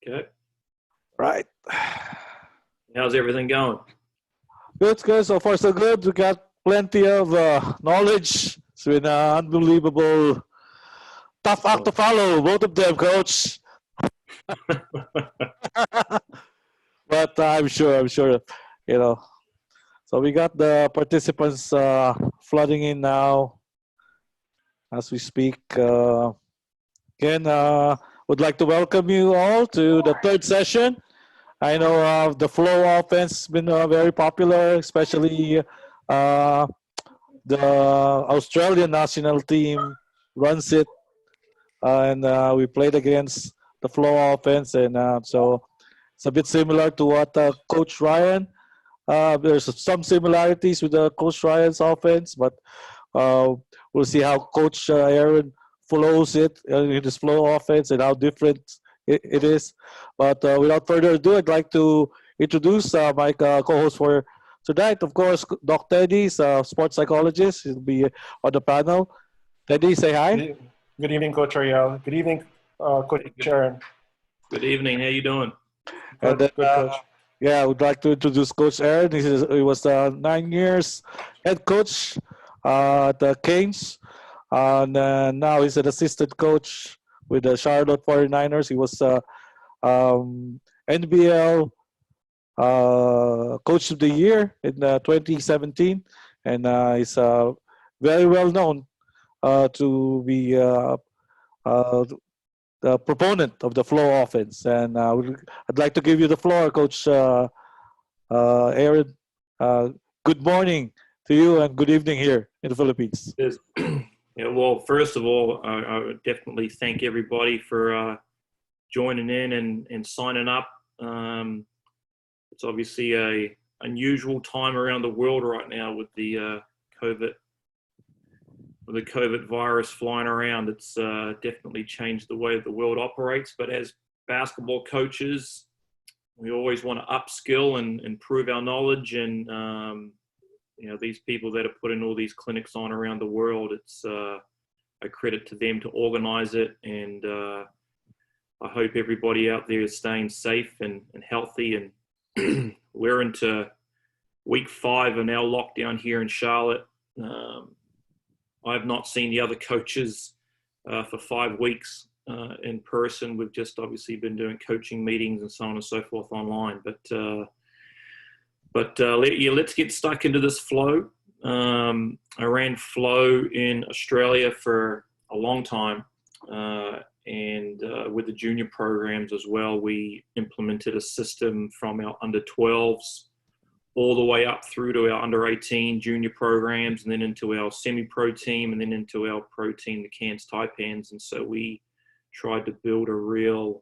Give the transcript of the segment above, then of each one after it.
Okay. Right. How's everything going? Good, good. So far, so good. We got plenty of knowledge. It's been unbelievable, tough act to follow, both of them, coach. But I'm sure, you know. So we got the participants flooding in now as we speak. Again, would like to welcome you all to the third session. I know the flow offense has been very popular, especially uh, the Australian national team runs it, and we played against the flow offense, and so it's a bit similar to what Coach Ryan. There's some similarities with the Coach Ryan's offense, but uh, we'll see how Coach Aaron follows it in his flow offense and how different it is. But without further ado, I'd like to introduce my co-host for tonight. Of course, Doc Teddy, sports psychologist. He'll be on the panel. Teddy, say hi. Good evening, Coach Ariel. Good evening, Coach Aaron. Good evening. How you doing? Good, Coach. Yeah, I would like to introduce Coach Aaron. He was 9 years head coach at the Canes. And now he's an assistant coach with the Charlotte 49ers. He was NBL Coach of the Year in 2017. And he's very well known to be the proponent of the flow offense. And I'd like to give you the floor, Coach Aaron. Good morning to you and good evening here in the Philippines. Yes. Yeah, well, first of all, I would definitely thank everybody for joining in and signing up. It's obviously a unusual time around the world right now with the COVID virus flying around. It's definitely changed the way the world operates. But as basketball coaches, we always want to upskill and improve our knowledge. And these people that are putting all these clinics on around the world, it's a credit to them to organize it. And I hope everybody out there is staying safe and healthy. And we're into week 5 of our lockdown here in Charlotte. I've not seen the other coaches for 5 weeks in person. We've just obviously been doing coaching meetings and so on and so forth online. But let's get stuck into this flow. I ran flow in Australia for a long time, and with the junior programs as well. We implemented a system from our under 12s all the way up through to our under 18 junior programs, and then into our semi-pro team, and then into our pro team, the Cairns Taipans. And so we tried to build a real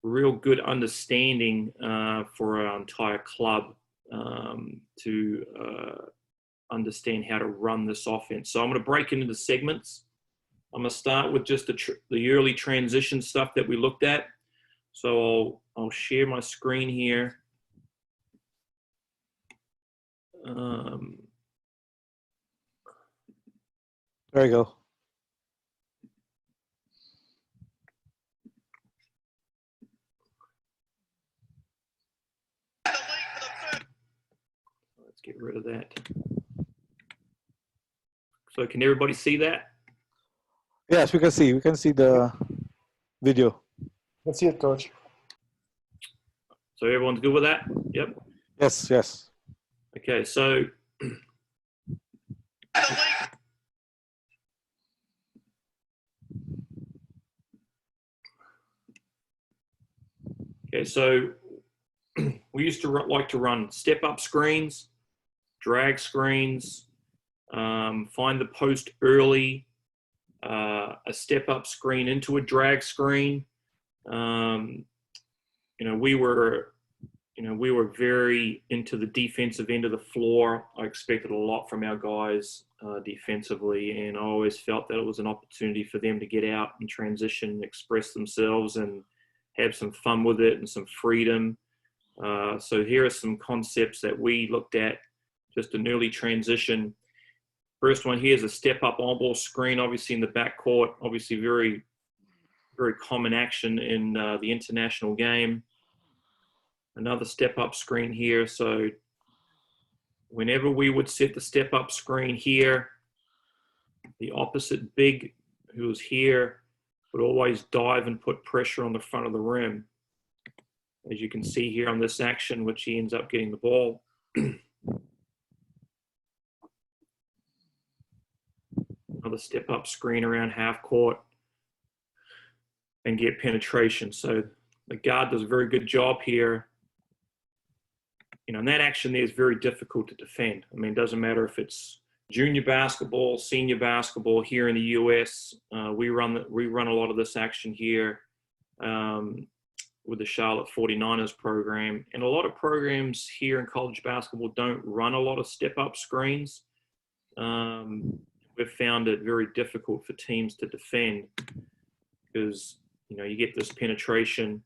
good understanding for our entire club to understand how to run this offense. So I'm going to break into the segments. I'm going to start with just the early transition stuff that we looked at. So I'll share my screen here. There you go. Let's get rid of that. So can everybody see that? Yes, we can see. We can see the video. Let's see it, Coach. So everyone's good with that? Yep. Yes, yes. Okay, so we used to like to run step-up screens, drag screens, find the post early, a step-up screen into a drag screen. We were very into the defensive end of the floor. I expected a lot from our guys defensively, and I always felt that it was an opportunity for them to get out and transition, express themselves, and have some fun with it and some freedom. So here are some concepts that we looked at, just an early transition. First one here is a step-up on-ball screen, obviously in the backcourt, obviously very very common action in the international game. Another step-up screen here. So whenever we would set the step-up screen here, the opposite big, who was here, would always dive and put pressure on the front of the rim. As you can see here on this action, which he ends up getting the ball. Another step-up screen around half court and get penetration. So the guard does a very good job here. You know, and that action there is very difficult to defend. I mean, it doesn't matter if it's junior basketball, senior basketball here in the U.S. We run a lot of this action here with the Charlotte 49ers program. And a lot of programs here in college basketball don't run a lot of step-up screens. We've found it very difficult for teams to defend because, you know, you get this penetration.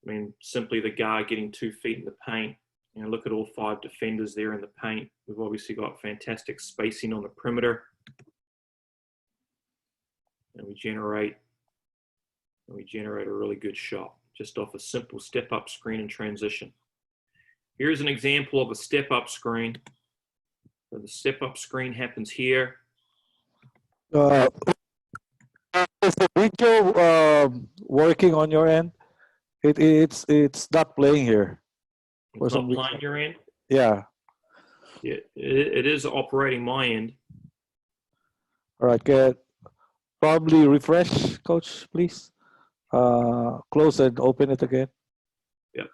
I mean, simply the guy getting 2 feet in the paint. You know, look at all 5 defenders there in the paint. We've obviously got fantastic spacing on the perimeter. And we generate a really good shot just off a simple step-up screen and transition. Here's an example of a step-up screen. So the step-up screen happens here. Is the video working on your end? It's not playing here. It's not playing your end? Yeah. Yeah, it is operating my end. All right. Probably refresh, Coach, please. Close and open it again. Yep.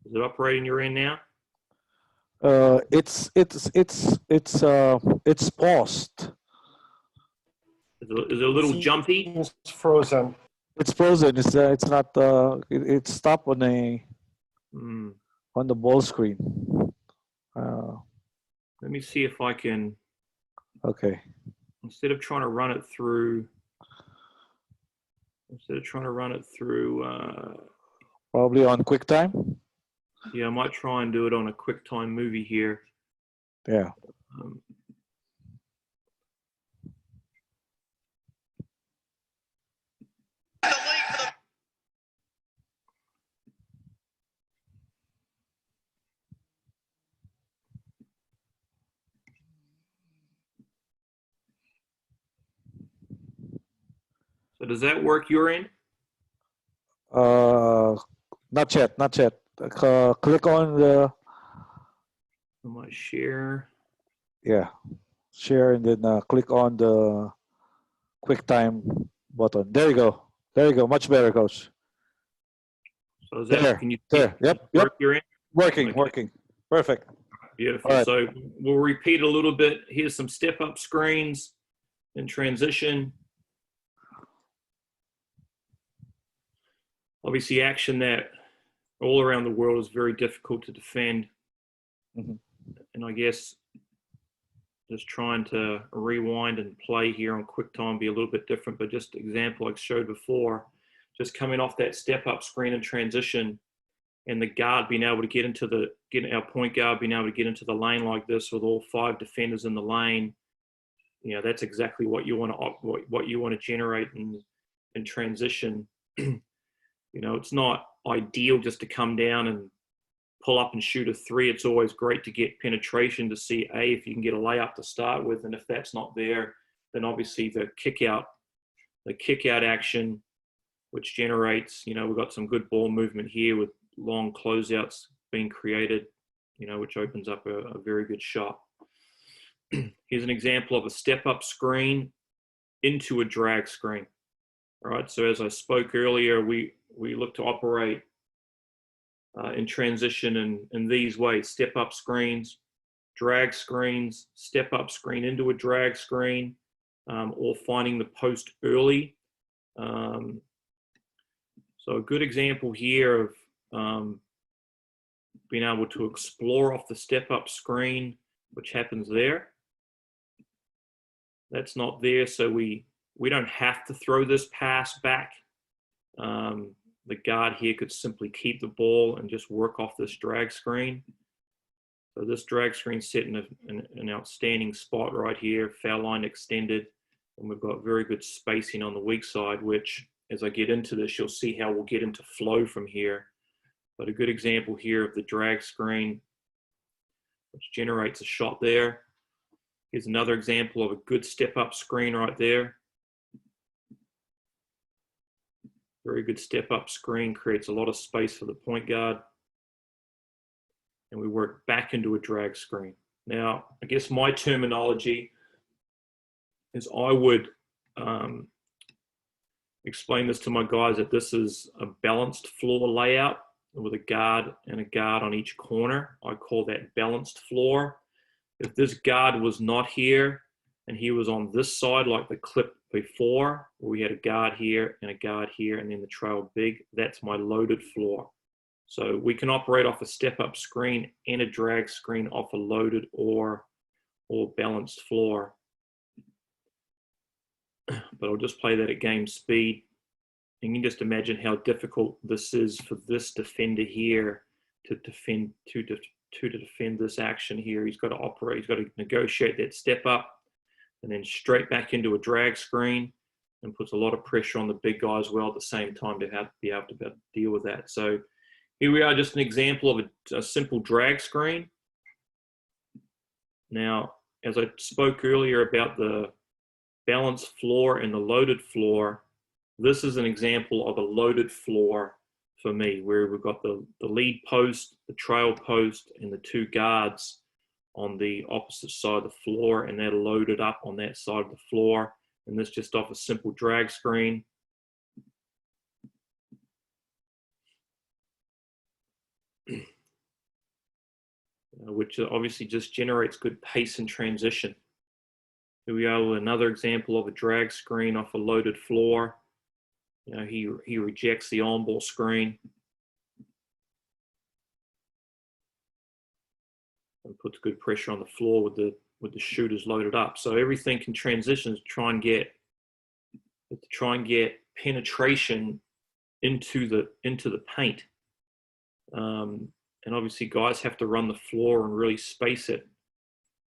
Is it operating your end now? It's paused. Is it a little jumpy? It's frozen. It's frozen. It's not. It's stopped on the ball screen. Let me see if I can. Okay. Instead of trying to run it through. Probably on QuickTime. Yeah, I might try and do it on a QuickTime movie here. Yeah. So does that work your end? Not yet. Not yet. Click on the. I might share. Yeah. Share and then click on the QuickTime button. There you go. There you go. Much better, Coach. So is that, there. can you there? Yep. Yep. Your end? Working. Okay. Working. Perfect. Beautiful. Right. So we'll repeat a little bit. Here's some step-up screens in transition. Obviously, action that all around the world is very difficult to defend. Mm-hmm. And I guess just trying to rewind and play here on QuickTime be a little bit different, but just example I showed before, just coming off that step-up screen and transition, and the guard being able to get our point guard being able to get into the lane like this with all 5 defenders in the lane. You know, that's exactly what you want to generate in transition. You know, it's not ideal just to come down and pull up and shoot a 3. It's always great to get penetration to see if you can get a layup to start with, and if that's not there, then obviously the kick out action, which generates, you know, we've got some good ball movement here with long closeouts being created, you know, which opens up a very good shot. Here's an example of a step-up screen into a drag screen. All right, so as I spoke earlier, we look to operate in transition in these ways: step-up screens, drag screens, step-up screen into a drag screen, or finding the post early. So a good example here of being able to explore off the step-up screen, which happens there. That's not there, so we we don't have to throw this pass back. The guard here could simply keep the ball and just work off this drag screen. So this drag screen set in an outstanding spot right here, foul line extended, and we've got very good spacing on the weak side, which as I get into this, you'll see how we'll get into flow from here. But a good example here of the drag screen, which generates a shot there. Here's another example of a good step-up screen right there. Very good step-up screen, creates a lot of space for the point guard. And we work back into a drag screen. Now, I guess my terminology is I would explain this to my guys that this is a balanced floor layout with a guard and a guard on each corner. I call that balanced floor. If this guard was not here and he was on this side like the clip before, where we had a guard here and a guard here and then the trail big, that's my loaded floor. So we can operate off a step-up screen and a drag screen off a loaded or balanced floor. But I'll just play that at game speed. And you can just imagine how difficult this is for this defender here to defend this action here. He's got to operate, he's got to negotiate that step up and then straight back into a drag screen, and puts a lot of pressure on the big guy as well at the same time to be able to deal with that. So here we are, just an example of a simple drag screen. Now, as I spoke earlier about the balanced floor and the loaded floor, this is an example of a loaded floor for me, where we've got the lead post, the trail post, and the two guards on the opposite side of the floor, and they're loaded up on that side of the floor. And this just off a simple drag screen. Which obviously just generates good pace and transition. Here we are with another example of a drag screen off a loaded floor. You know, he rejects the on-ball screen and puts good pressure on the floor with the shooters loaded up. So everything can transition to try and get penetration into the paint. And obviously guys have to run the floor and really space it.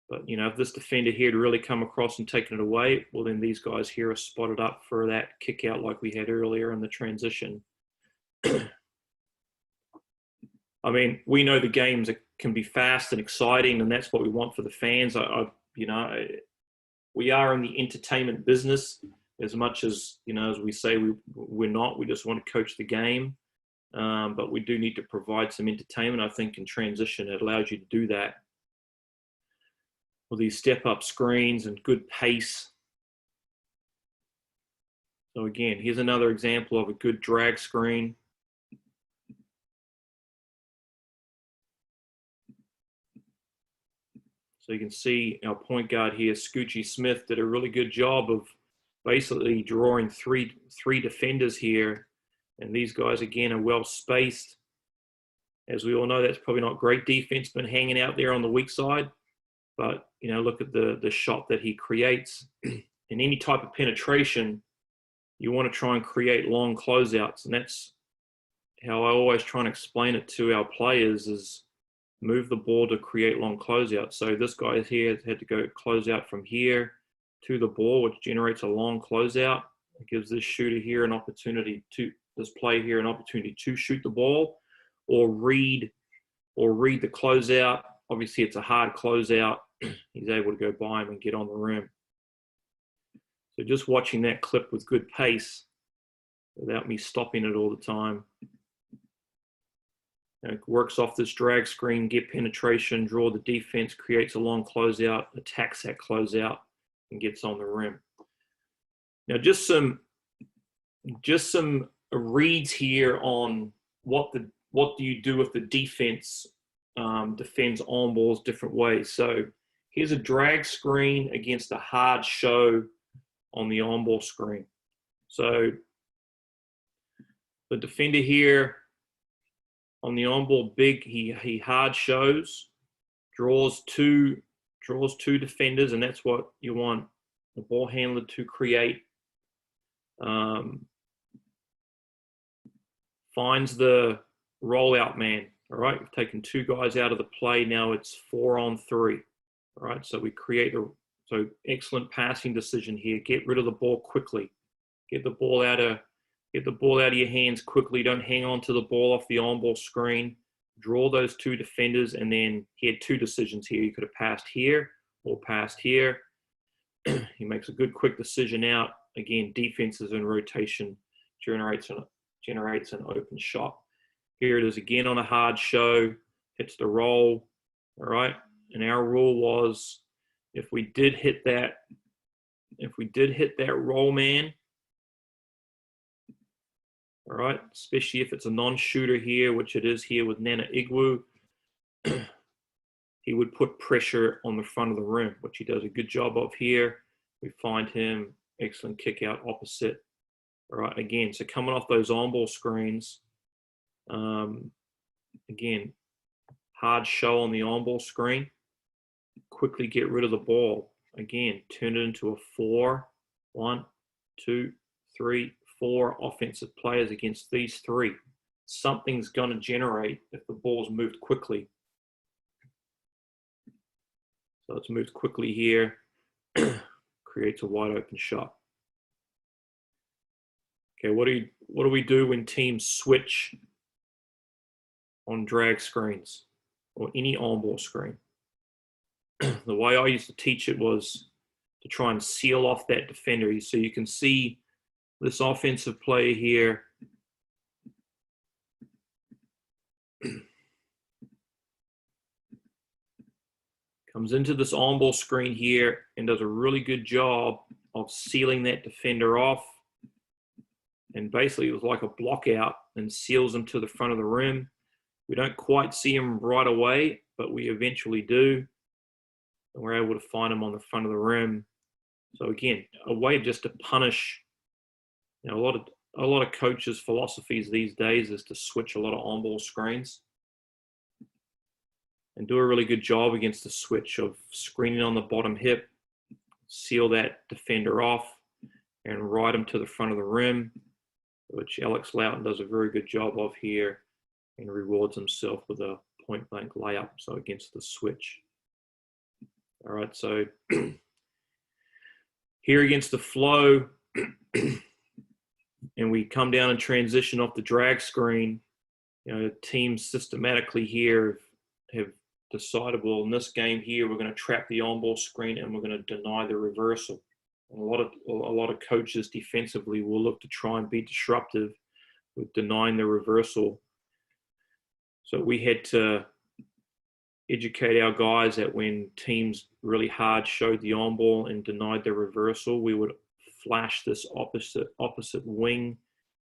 But, you know, if this defender here had really come across and taken it away, well, then these guys here are spotted up for that kick out like we had earlier in the transition. I mean, we know the games can be fast and exciting, and that's what we want for the fans. You know, we are in the entertainment business as much as, you know, as we say we're not. We just want to coach the game. But we do need to provide some entertainment. I think in transition, it allows you to do that with these step-up screens and good pace. So again, here's another example of a good drag screen. So you can see our point guard here, Scoochie Smith, did a really good job of basically drawing three defenders here. And these guys, again, are well spaced. As we all know, that's probably not great defense, been hanging out there on the weak side. But, you know, look at the shot that he creates. In any type of penetration, you want to try and create long closeouts. And that's how I always try and explain it to our players, is move the ball to create long closeouts. So this guy here had to go close out from here to the ball, which generates a long closeout. It gives this shooter here an opportunity to, this player here an opportunity to shoot the ball or read the closeout. Obviously, it's a hard closeout. He's able to go by him and get on the rim. So just watching that clip with good pace without me stopping it all the time. It works off this drag screen, get penetration, draw the defense, creates a long closeout, attacks that closeout, and gets on the rim. Now, just some reads here on what do you do if the defense defends on balls different ways. So here's a drag screen against a hard show on the on ball screen. So the defender here on the on ball big, he hard shows, draws two defenders, and that's what you want the ball handler to create Finds the rollout man. All right, we've taken 2 guys out of the play. Now it's 4-on-3. All right, so we create so excellent passing decision here. Get rid of the ball quickly. Get the ball out of your hands quickly. Don't hang on to the ball off the on-ball screen. Draw those 2 defenders, and then he had 2 decisions here. He could have passed here or passed here. He makes a good quick decision out. Again, defenses in rotation generates an open shot. Here it is again on a hard show. Hits the roll. All right. And our rule was if we did hit that roll man, all right, especially if it's a non-shooter here, which it is here with Nana Igwu, he would put pressure on the front of the rim, which he does a good job of here. We find him, excellent kick out opposite. All right, again, so coming off those on-ball screens, again, hard show on the on-ball screen, quickly get rid of the ball. Again, turn it into a 4, 1, 2, 3, 4 offensive players against these 3. Something's going to generate if the ball's moved quickly. So it's moved quickly here, creates a wide open shot. Okay, what do we do when teams switch on drag screens or any on-ball screen? The way I used to teach it was to try and seal off that defender. So you can see this offensive player here comes into this on-ball screen here and does a really good job of sealing that defender off. And basically it was like a block out and seals him to the front of the rim. We don't quite see him right away, but we eventually do. And we're able to find him on the front of the rim. So again, a way just to punish, you know, a lot of coaches' philosophies these days is to switch a lot of on-ball screens and do a really good job against the switch of screening on the bottom hip, seal that defender off, and ride him to the front of the rim, which Alex Loughton does a very good job of here and rewards himself with a point-blank layup, so against the switch. All right, so here against the flow, and we come down and transition off the drag screen, you know, teams systematically here have decided, well, in this game here, we're going to trap the on-ball screen and we're going to deny the reversal. And a lot of coaches defensively will look to try and be disruptive with denying the reversal. So we had to educate our guys that when teams really hard showed the on-ball and denied the reversal, we would flash this opposite wing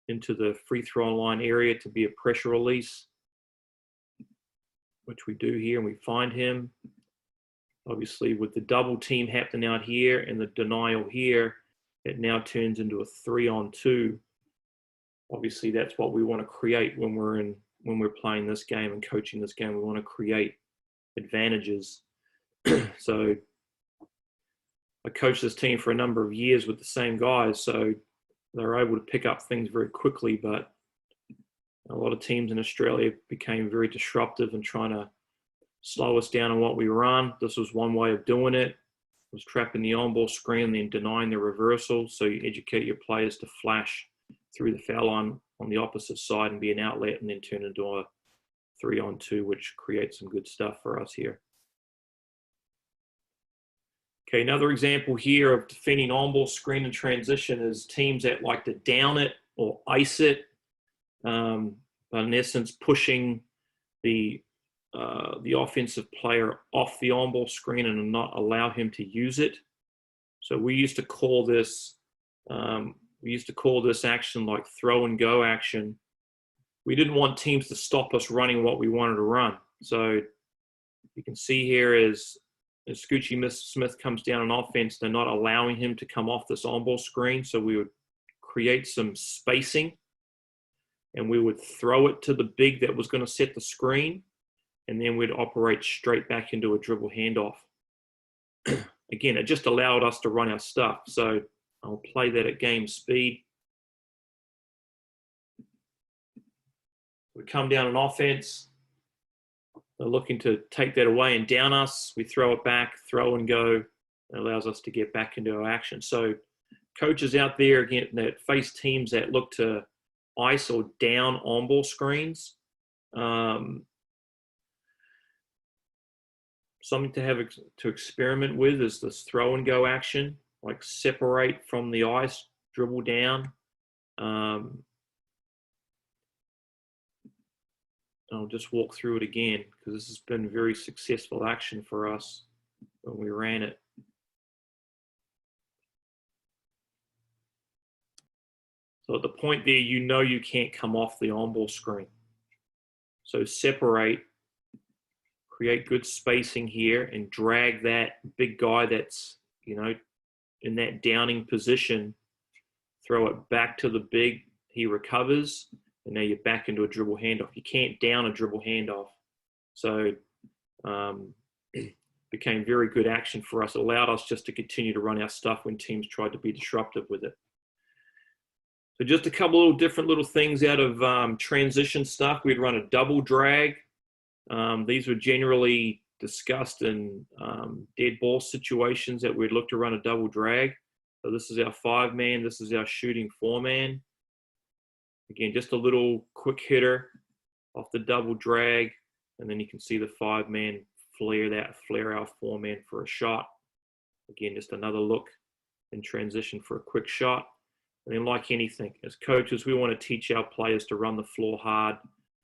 into the free throw line area to be a pressure release, which we do here, and we find him. Obviously, with the double team happening out here and the denial here, it now turns into a 3-on-2. Obviously, that's what we want to create when we're playing this game and coaching this game. We want to create advantages. So I coached this team for a number of years with the same guys, so they're able to pick up things very quickly, but a lot of teams in Australia became very disruptive and trying to slow us down on what we run. This was one way of doing it. It was trapping the on-ball screen and then denying the reversal. So you educate your players to flash through the foul line on the opposite side and be an outlet and then turn into a 3-on-2, which creates some good stuff for us here. Okay, another example here of defending on-ball screen and transition is teams that like to down it or ice it, but in essence pushing the offensive player off the on-ball screen and not allow him to use it. So we used to call this action like throw and go action. We didn't want teams to stop us running what we wanted to run. So you can see here as Scoochie Smith comes down on offense, they're not allowing him to come off this on-ball screen. So we would create some spacing and we would throw it to the big that was going to set the screen. And then we'd operate straight back into a dribble handoff. Again, it just allowed us to run our stuff. So I'll play that at game speed We come down on offense. They're looking to take that away and down us. We throw it back, throw and go. It allows us to get back into our action. So coaches out there, again, that face teams that look to ice or down on-ball screens, something to have to experiment with is this throw and go action, like separate from the ice, dribble down. I'll just walk through it again because this has been very successful action for us when we ran it. So at the point there, you know you can't come off the on-ball screen. So separate, create good spacing here, and drag that big guy that's, you know, in that downing position, throw it back to the big, he recovers, and now you're back into a dribble handoff. You can't down a dribble handoff. So became very good action for us. It allowed us just to continue to run our stuff when teams tried to be disruptive with it. So just a couple of different little things out of transition stuff. We'd run a double drag. These were generally discussed in dead ball situations that we'd look to run a double drag. So this is our 5-man. This is our shooting 4-man. Again, just a little quick hitter off the double drag. And then you can see the 5-man flare our 4-man for a shot. Again, just another look in transition for a quick shot. And then like anything, as coaches, we want to teach our players to run the floor hard,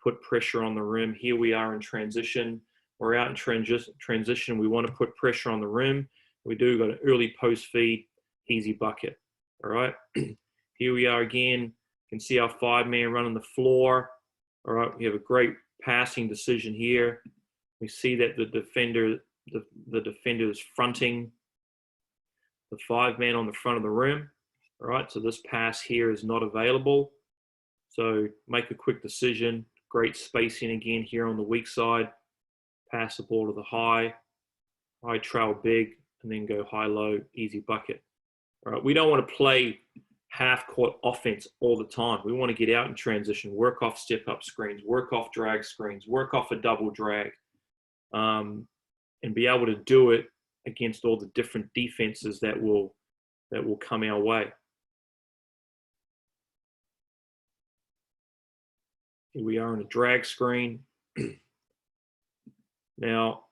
put pressure on the rim. Here we are in transition. We're out in transition. We want to put pressure on the rim. We do got an early post feed, easy bucket. All right. Here we are again. You can see our 5-man running the floor. All right. We have a great passing decision here. We see that the defender is fronting the 5-man on the front of the rim. All right, so this pass here is not available. So make a quick decision. Great spacing again here on the weak side. Pass the ball to the high trail big, and then go high-low, easy bucket. All right, we don't want to play half-court offense all the time. We want to get out in transition, work off step-up screens, work off drag screens, work off a double drag, and be able to do it against all the different defenses that will come our way. Here we are in a drag screen. Now,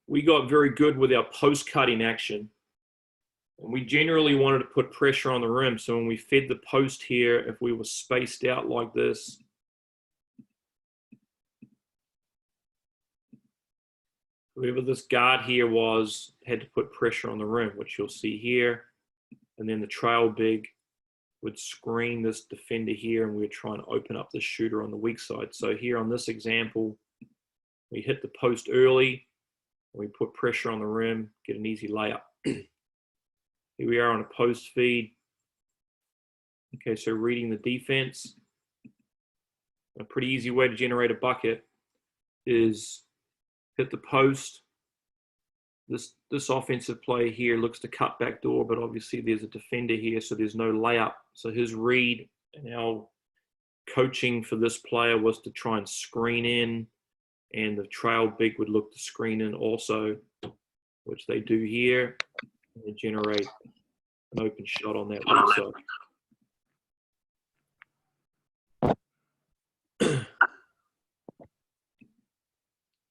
we got very good with our post-cutting action. And we generally wanted to put pressure on the rim. So when we fed the post here, if we were spaced out like this, whoever this guard here was had to put pressure on the rim, which you'll see here. And then the trail big would screen this defender here, and we're trying to open up the shooter on the weak side. So here on this example, we hit the post early, and we put pressure on the rim, get an easy layup. Here we are on a post feed. Okay, so reading the defense. A pretty easy way to generate a bucket is hit the post. This offensive player here looks to cut back door, but obviously there's a defender here, so there's no layup. So his read and our coaching for this player was to try and screen in, and the trail big would look to screen in also, which they do here, and they generate an open shot on that weak side.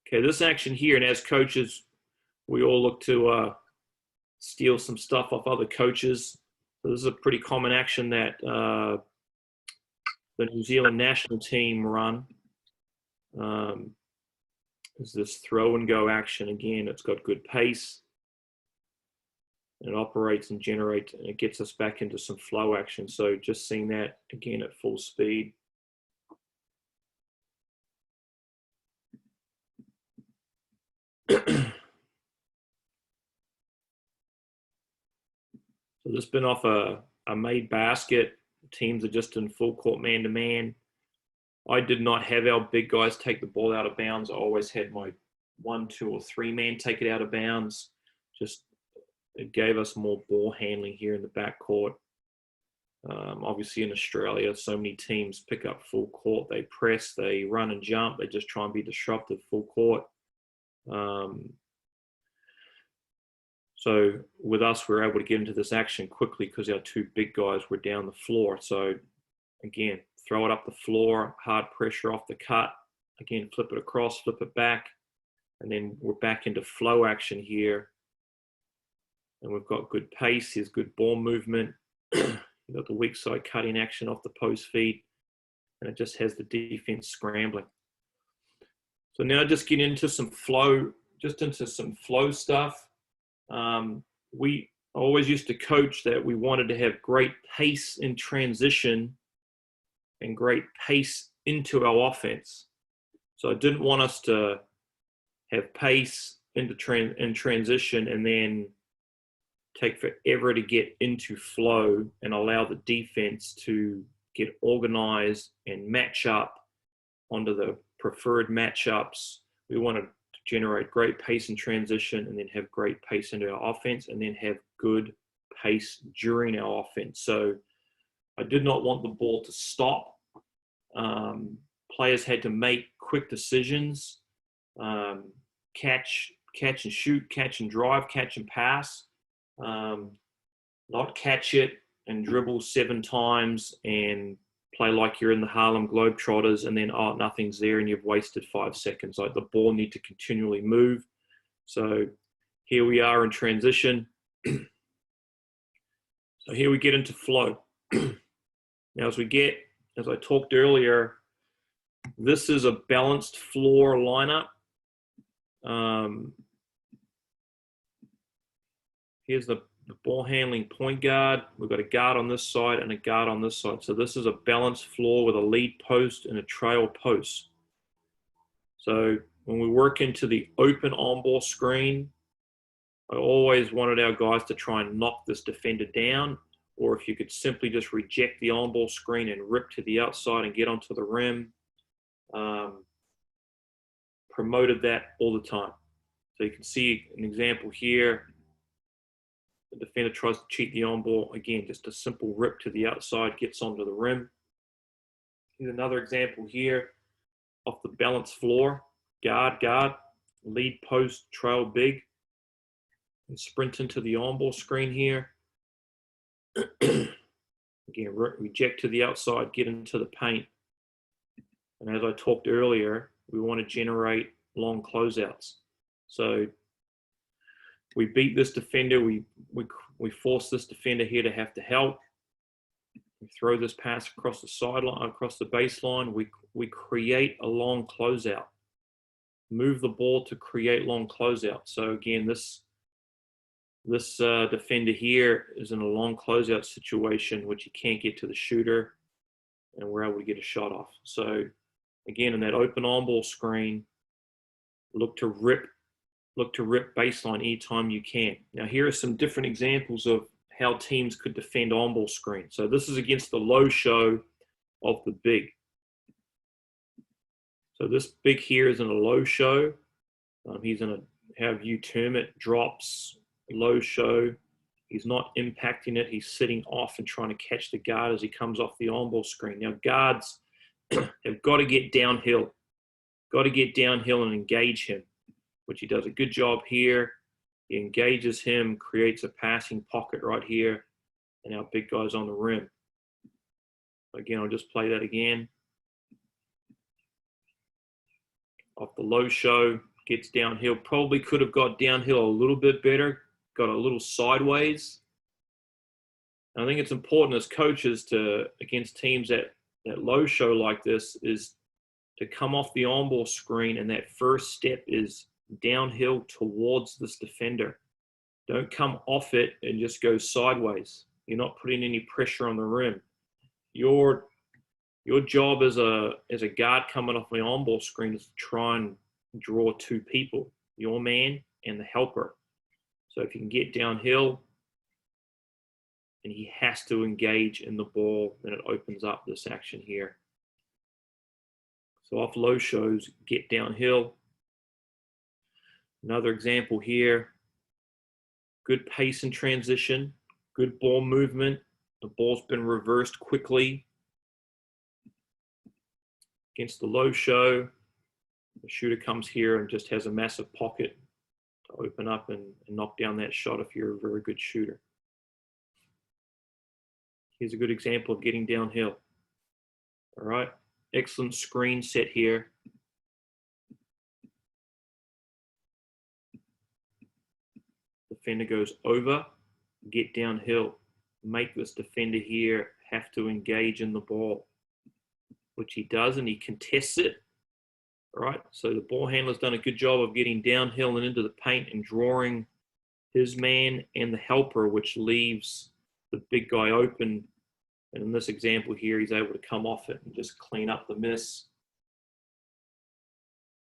Okay, this action here, and as coaches, we all look to steal some stuff off other coaches. So this is a pretty common action that the New Zealand national team run. Is this throw and go action. Again, it's got good pace. It operates and generates, and it gets us back into some flow action. So just seeing that again at full speed. So this has been off a made basket. Teams are just in full court man-to-man. I did not have our big guys take the ball out of bounds. I always had my 1, 2, or 3-man take it out of bounds. Just it gave us more ball handling here in the backcourt. Obviously in Australia, so many teams pick up full court. They press, they run and jump. They just try and be disruptive full court. So with us, we were able to get into this action quickly because our two big guys were down the floor. So again, throw it up the floor, hard pressure off the cut. Again, flip it across, flip it back. And then we're back into flow action here. And we've got good pace. Here's good ball movement. You've got the weak side cutting action off the post feed. And it just has the defense scrambling. So now just get into some flow, stuff. We always used to coach that we wanted to have great pace in transition and great pace into our offense. So I didn't want us to have pace into in transition and then take forever to get into flow and allow the defense to get organized and match up onto the preferred matchups. We wanted to generate great pace in transition and then have great pace into our offense and then have good pace during our offense. So I did not want the ball to stop. Players had to make quick decisions, catch and shoot, catch and drive, catch and pass, not catch it and dribble 7 times and play like you're in the Harlem Globetrotters and then, oh, nothing's there and you've wasted 5 seconds. Like the ball need to continually move. So here we are in transition. So here we get into flow. Now as I talked earlier, this is a balanced floor lineup. Here's the ball handling point guard. We've got a guard on this side and a guard on this side. So this is a balanced floor with a lead post and a trail post. So when we work into the open on-ball screen, I always wanted our guys to try and knock this defender down, or if you could simply just reject the on-ball screen and rip to the outside and get onto the rim. Promoted that all the time. So you can see an example here. The defender tries to cheat the on-ball. Again, just a simple rip to the outside, gets onto the rim. Here's another example here off the balanced floor. Guard, lead post, trail big. And sprint into the on-ball screen here. Again, reject to the outside, get into the paint. And as I talked earlier, we want to generate long closeouts. So we beat this defender. We force this defender here to have to help. We throw this pass across the sideline, across the baseline. We create a long closeout. Move the ball to create long closeout. So again, this defender here is in a long closeout situation, which he can't get to the shooter, and we're able to get a shot off. So again, in that open on-ball screen, look to rip baseline anytime you can. Now here are some different examples of how teams could defend on-ball screen. So this is against the low show of the big. So this big here is in a low show. He's in a, however you term it, drops, low show. He's not impacting it. He's sitting off and trying to catch the guard as he comes off the on-ball screen. Now guards have got to get downhill. Got to get downhill and engage him, which he does a good job here. He engages him, creates a passing pocket right here, and our big guy's on the rim. Again, I'll just play that again. Off the low show, gets downhill. Probably could have got downhill a little bit better, got a little sideways. And I think it's important as coaches to, against teams that low show like this, is to come off the on-ball screen, and that first step is downhill towards this defender. Don't come off it and just go sideways. You're not putting any pressure on the rim. Your job as a guard coming off the on-ball screen is to try and draw 2 people, your man and the helper. So if you can get downhill and he has to engage in the ball, then it opens up this action here. So off low shows, get downhill. Another example here, good pace in transition, good ball movement, The ball's been reversed quickly against the low show. The shooter comes here and just has a massive pocket to open up and knock down that shot if you're a very good shooter. Here's a good example of getting downhill. All right, excellent screen set here. Defender goes over, get downhill. Make this defender here have to engage in the ball, which he does, and he contests it. All right, so the ball handler's done a good job of getting downhill and into the paint and drawing his man and the helper, which leaves the big guy open. And in this example here, he's able to come off it and just clean up the miss.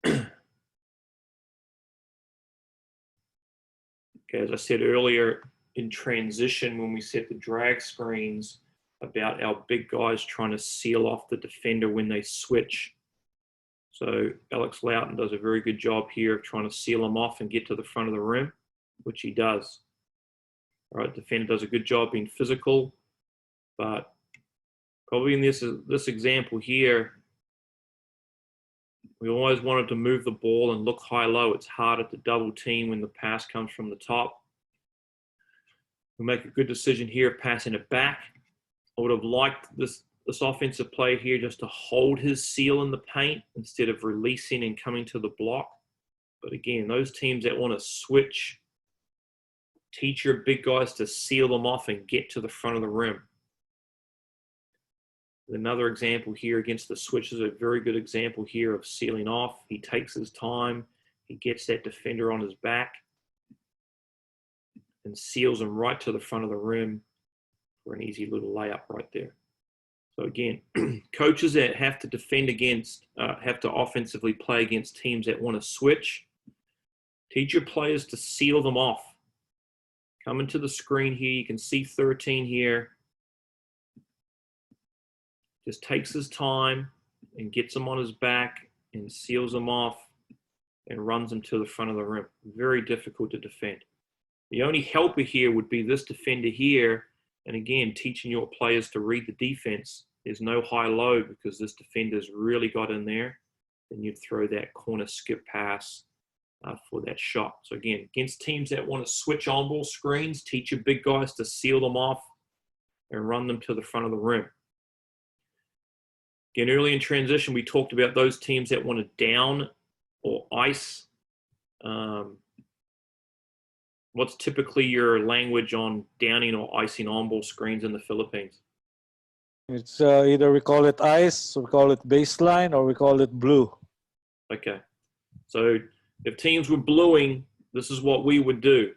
Okay, as I said earlier, in transition, when we set the drag screens, about our big guys trying to seal off the defender when they switch. So Alex Loughton does a very good job here of trying to seal him off and get to the front of the rim, which he does. All right, defender does a good job being physical, but probably in this example here, we always wanted to move the ball and look high-low. It's harder to double team when the pass comes from the top. We make a good decision here of passing it back. I would have liked this offensive play here just to hold his seal in the paint instead of releasing and coming to the block. But again, those teams that want to switch, teach your big guys to seal them off and get to the front of the rim. Another example here against the switch is a very good example here of sealing off. He takes his time. He gets that defender on his back and seals him right to the front of the rim for an easy little layup right there. So again, coaches that have to defend against, have to offensively play against teams that want to switch, teach your players to seal them off. Coming to the screen here, you can see 13 here. Just takes his time and gets him on his back and seals him off and runs him to the front of the rim. Very difficult to defend. The only helper here would be this defender here. And again, teaching your players to read the defense. There's no high-low because this defender's really got in there. Then you'd throw that corner skip pass for that shot. So again, against teams that want to switch on-ball screens, teach your big guys to seal them off and run them to the front of the rim. Again, early in transition, we talked about those teams that want to down or ice. What's typically your language on downing or icing on-ball screens in the Philippines? It's either we call it ice, we call it baseline, or we call it blue. Okay. So if teams were bluing, this is what we would do.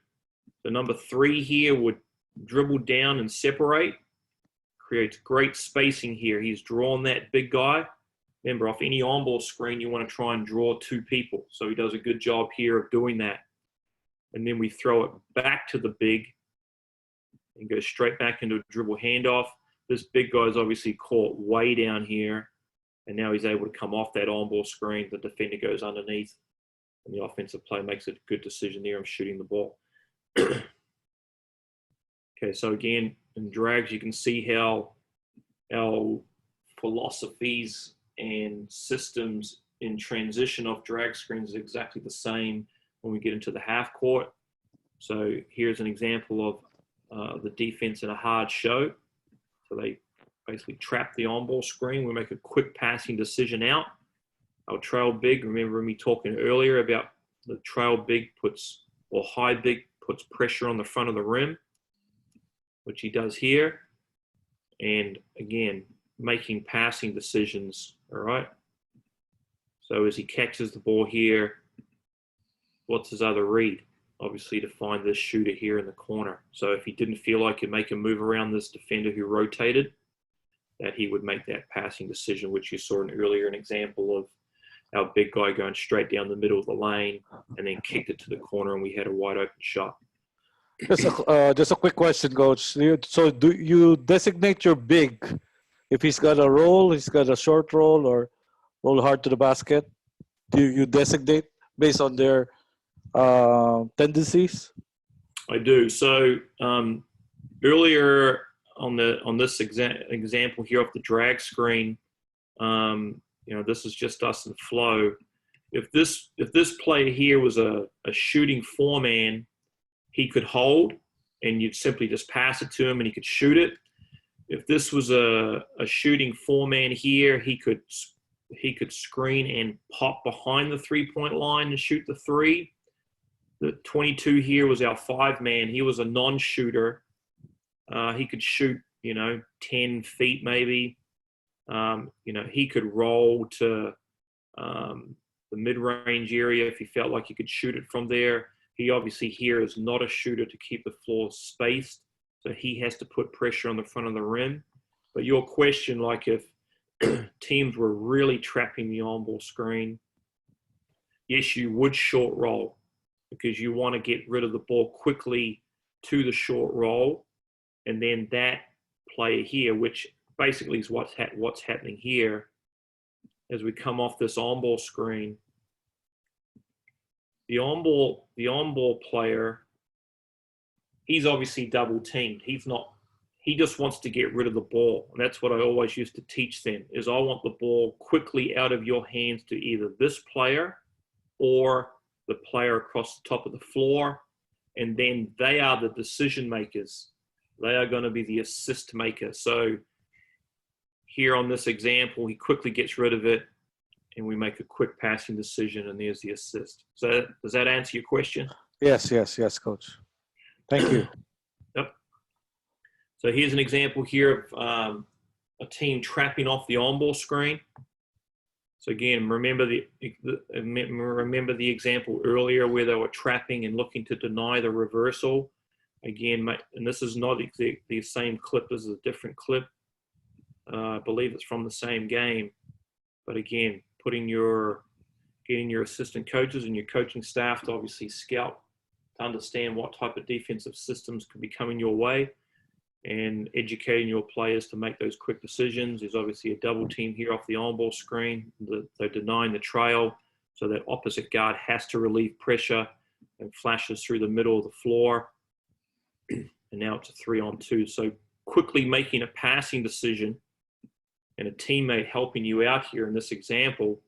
The number 3 here would dribble down and separate. Creates great spacing here. He's drawn that big guy. Remember, off any on-ball screen, you want to try and draw 2 people. So he does a good job here of doing that. And then we throw it back to the big and go straight back into a dribble handoff. This big guy is obviously caught way down here, and now he's able to come off that on-ball screen. The defender goes underneath, and the offensive play makes a good decision there of shooting the ball. Okay, so again, in drags, you can see how our philosophies and systems in transition off drag screens is exactly the same when we get into the half court. So here's an example of the defense in a hard show. So they basically trap the on-ball screen. We make a quick passing decision out. Our trail big, remember me talking earlier about the trail big high big puts pressure on the front of the rim, which he does here. And again, making passing decisions, all right? So as he catches the ball here, what's his other read? Obviously to find this shooter here in the corner. So if he didn't feel like he'd make a move around this defender who rotated, that he would make that passing decision, which you saw earlier an example of our big guy going straight down the middle of the lane and then kicked it to the corner, and we had a wide open shot. Just a quick question, Coach. So do you designate your big if he's got a roll, he's got a short roll, or roll hard to the basket? Do you designate based on their tendencies? I do. So earlier on this example here of the drag screen, this is just us in flow. If this player here was a shooting 4-man, he could hold, and you'd simply just pass it to him, and he could shoot it. If this was a shooting 4-man here, he could screen and pop behind the 3-point line and shoot the 3. The 22 here was our 5-man. He was a non-shooter. He could shoot, 10 feet maybe. He could roll to the mid-range area if he felt like he could shoot it from there. He obviously here is not a shooter to keep the floor spaced, so he has to put pressure on the front of the rim. But your question, like if teams were really trapping the on-ball screen, yes, you would short roll because you want to get rid of the ball quickly to the short roll, and then that player here, which basically is what's happening here, as we come off this on-ball screen, the on-ball player, he's obviously double teamed. He just wants to get rid of the ball. And that's what I always used to teach them, is I want the ball quickly out of your hands to either this player or the player across the top of the floor. And then they are the decision makers. They are going to be the assist maker. So here on this example, he quickly gets rid of it, and we make a quick passing decision, and there's the assist. So does that answer your question? Yes, Coach. Thank you. Yep. So here's an example here of a team trapping off the on-ball screen. So again, remember the example earlier where they were trapping and looking to deny the reversal. Again, and this is not the same clip. This is a different clip. I believe it's from the same game. But again, getting your assistant coaches and your coaching staff to obviously scout to understand what type of defensive systems could be coming your way, and educating your players to make those quick decisions. There's obviously a double team here off the on-ball screen. They're denying the trail, so that opposite guard has to relieve pressure and flashes through the middle of the floor. And now it's a 3-on-2. So quickly making a passing decision and a teammate helping you out here in this example,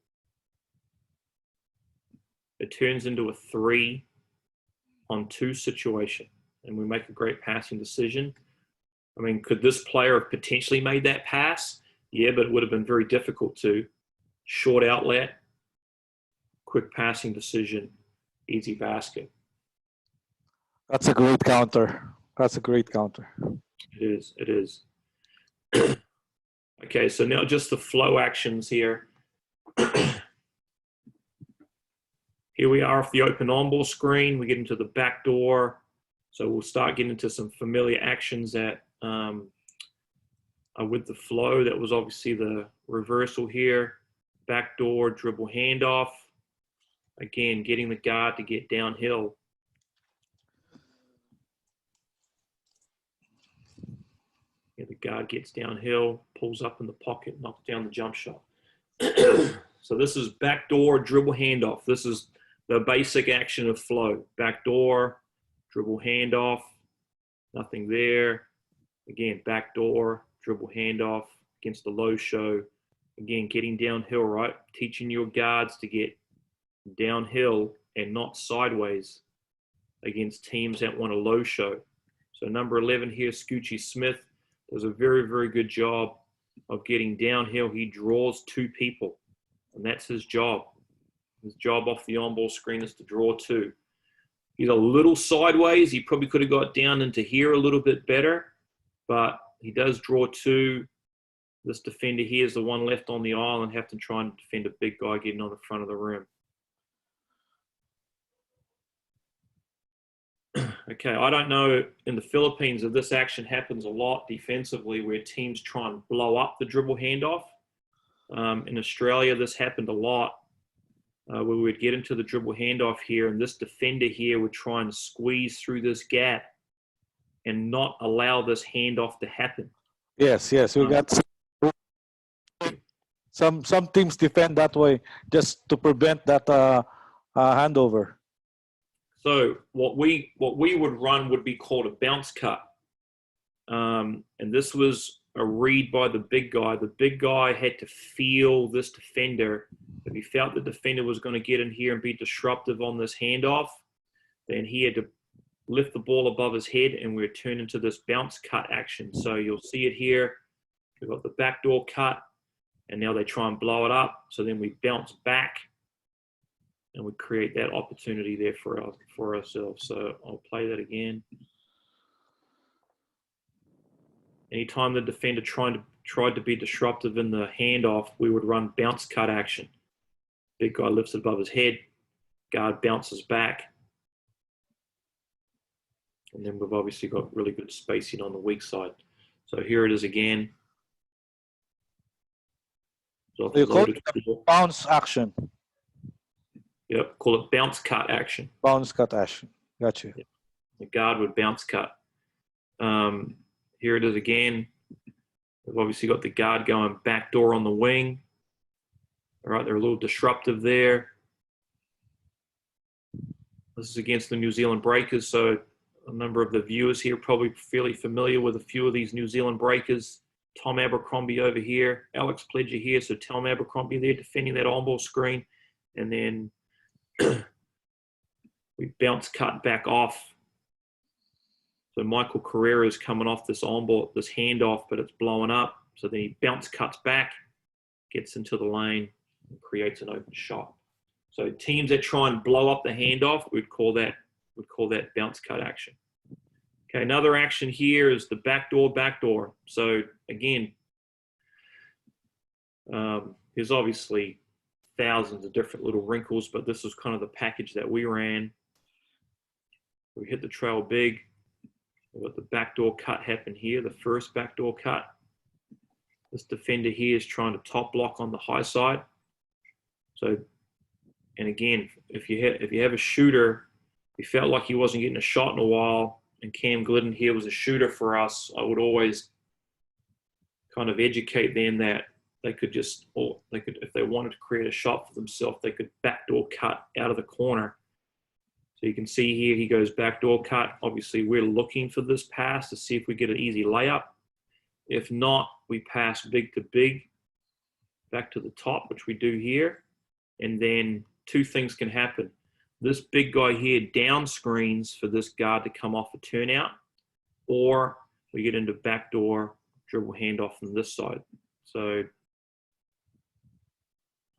it turns into a 3-on-2 situation, and we make a great passing decision. I mean, could this player have potentially made that pass? Yeah, but it would have been very difficult to. Short outlet, quick passing decision, easy basket. That's a great counter. It is. Okay, so now just the flow actions here. Here we are off the open on-ball screen. We get into the back door. So we'll start getting into some familiar actions that are with the flow. That was obviously the reversal here. Back door, dribble handoff. Again, getting the guard to get downhill. Yeah, the guard gets downhill, pulls up in the pocket, knocks down the jump shot. So this is backdoor dribble handoff. This is the basic action of flow. Backdoor, dribble handoff, nothing there. Again, backdoor, dribble handoff against the low show. Again, getting downhill, right? Teaching your guards to get downhill and not sideways against teams that want a low show. So number 11 here, Scoochie Smith, does a very, very good job of getting downhill. He draws 2 people, and that's his job. His job off the on-ball screen is to draw 2. He's a little sideways. He probably could have got down into here a little bit better, but he does draw 2. This defender here is the one left on the aisle and have to try and defend a big guy getting on the front of the rim. Okay, I don't know in the Philippines if this action happens a lot defensively where teams try and blow up the dribble handoff. In Australia, this happened a lot where we would get into the dribble handoff here, and this defender here would try and squeeze through this gap and not allow this handoff to happen. Yes, we got some teams defend that way just to prevent that handover. So what we would run would be called a bounce cut. And this was a read by the big guy. The big guy had to feel this defender. If he felt the defender was going to get in here and be disruptive on this handoff, then he had to lift the ball above his head, and we're turned into this bounce cut action. So you'll see it here. We've got the backdoor cut, and now they try and blow it up. So then we bounce back, and we create that opportunity there for ourselves. So I'll play that again. Anytime the defender tried to be disruptive in the handoff, we would run bounce cut action. Big guy lifts it above his head, guard bounces back, and then we've obviously got really good spacing on the weak side. So here it is again. So you call it bounce action. Yep, call it bounce cut action. Bounce cut action. Got you. Yep. The guard would bounce cut. Here it is again. We've obviously got the guard going backdoor on the wing. All right, they're a little disruptive there. This is against the New Zealand Breakers, so a number of the viewers here probably fairly familiar with a few of these New Zealand Breakers. Tom Abercrombie over here, Alex Pledger here, so Tom Abercrombie there defending that on-ball screen. And then we bounce cut back off. So Michael Carrera is coming off this on-ball, this handoff, but it's blowing up. So then he bounce cuts back, gets into the lane, and creates an open shot. So teams that try and blow up the handoff, we'd call that bounce cut action. Okay, another action here is the backdoor. So again, there's obviously thousands of different little wrinkles, but this was kind of the package that we ran. We hit the trail big. We've got the backdoor cut happen here, the first backdoor cut. This defender here is trying to top block on the high side. So, and again, if you have a shooter, he felt like he wasn't getting a shot in a while, and Cam Glidden here was a shooter for us, I would always kind of educate them that they could if they wanted to create a shot for themselves, they could backdoor cut out of the corner. So you can see here, he goes backdoor cut. Obviously, we're looking for this pass to see if we get an easy layup. If not, we pass big to big, back to the top, which we do here. And then two things can happen. This big guy here down screens for this guard to come off a turnout, or we get into backdoor dribble handoff from this side. So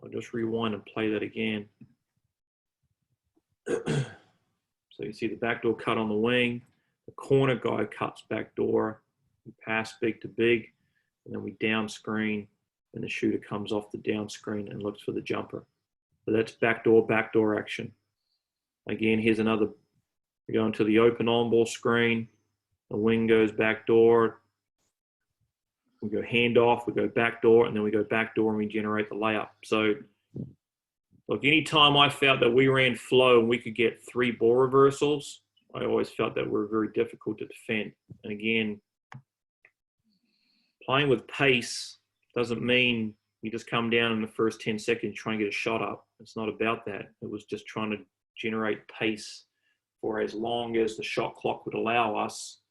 I'll just rewind and play that again. So you see the backdoor cut on the wing, the corner guy cuts backdoor, we pass big to big, and then we down screen, and the shooter comes off the down screen and looks for the jumper. So that's backdoor action. Again, here's another, we go into the open on-ball screen, the wing goes backdoor, we go handoff, we go backdoor, and then we go backdoor and we generate the layup. So look, anytime I felt that we ran flow and we could get 3 ball reversals, I always felt that were very difficult to defend. And again, playing with pace doesn't mean you just come down in the first 10 seconds, try and get a shot up. It's not about that. It was just trying to generate pace for as long as the shot clock would allow us,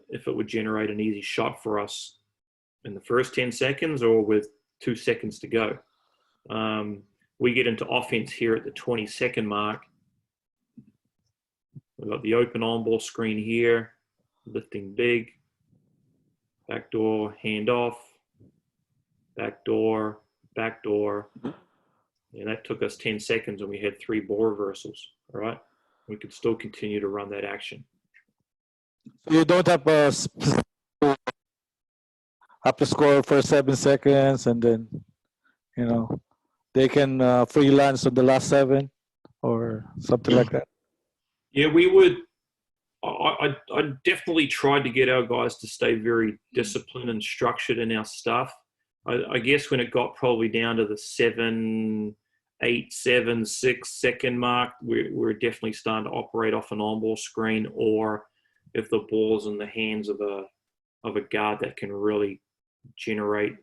if it would generate an easy shot for us in the first 10 seconds or with 2 seconds to go. We get into offense here at the 20-second mark. We've got the open on-ball screen here, lifting big, backdoor, handoff, backdoor. And that took us 10 seconds and we had 3 ball reversals, all right? We could still continue to run that action. So you don't have to score for 7 seconds and then, they can freelance on the last 7 or something like that? Yeah, we would. I definitely tried to get our guys to stay very disciplined and structured in our stuff. I guess when it got probably down to the 7, 8, 7, 6 second mark, we're definitely starting to operate off an on-ball screen, or if the ball's in the hands of a guard that can really generate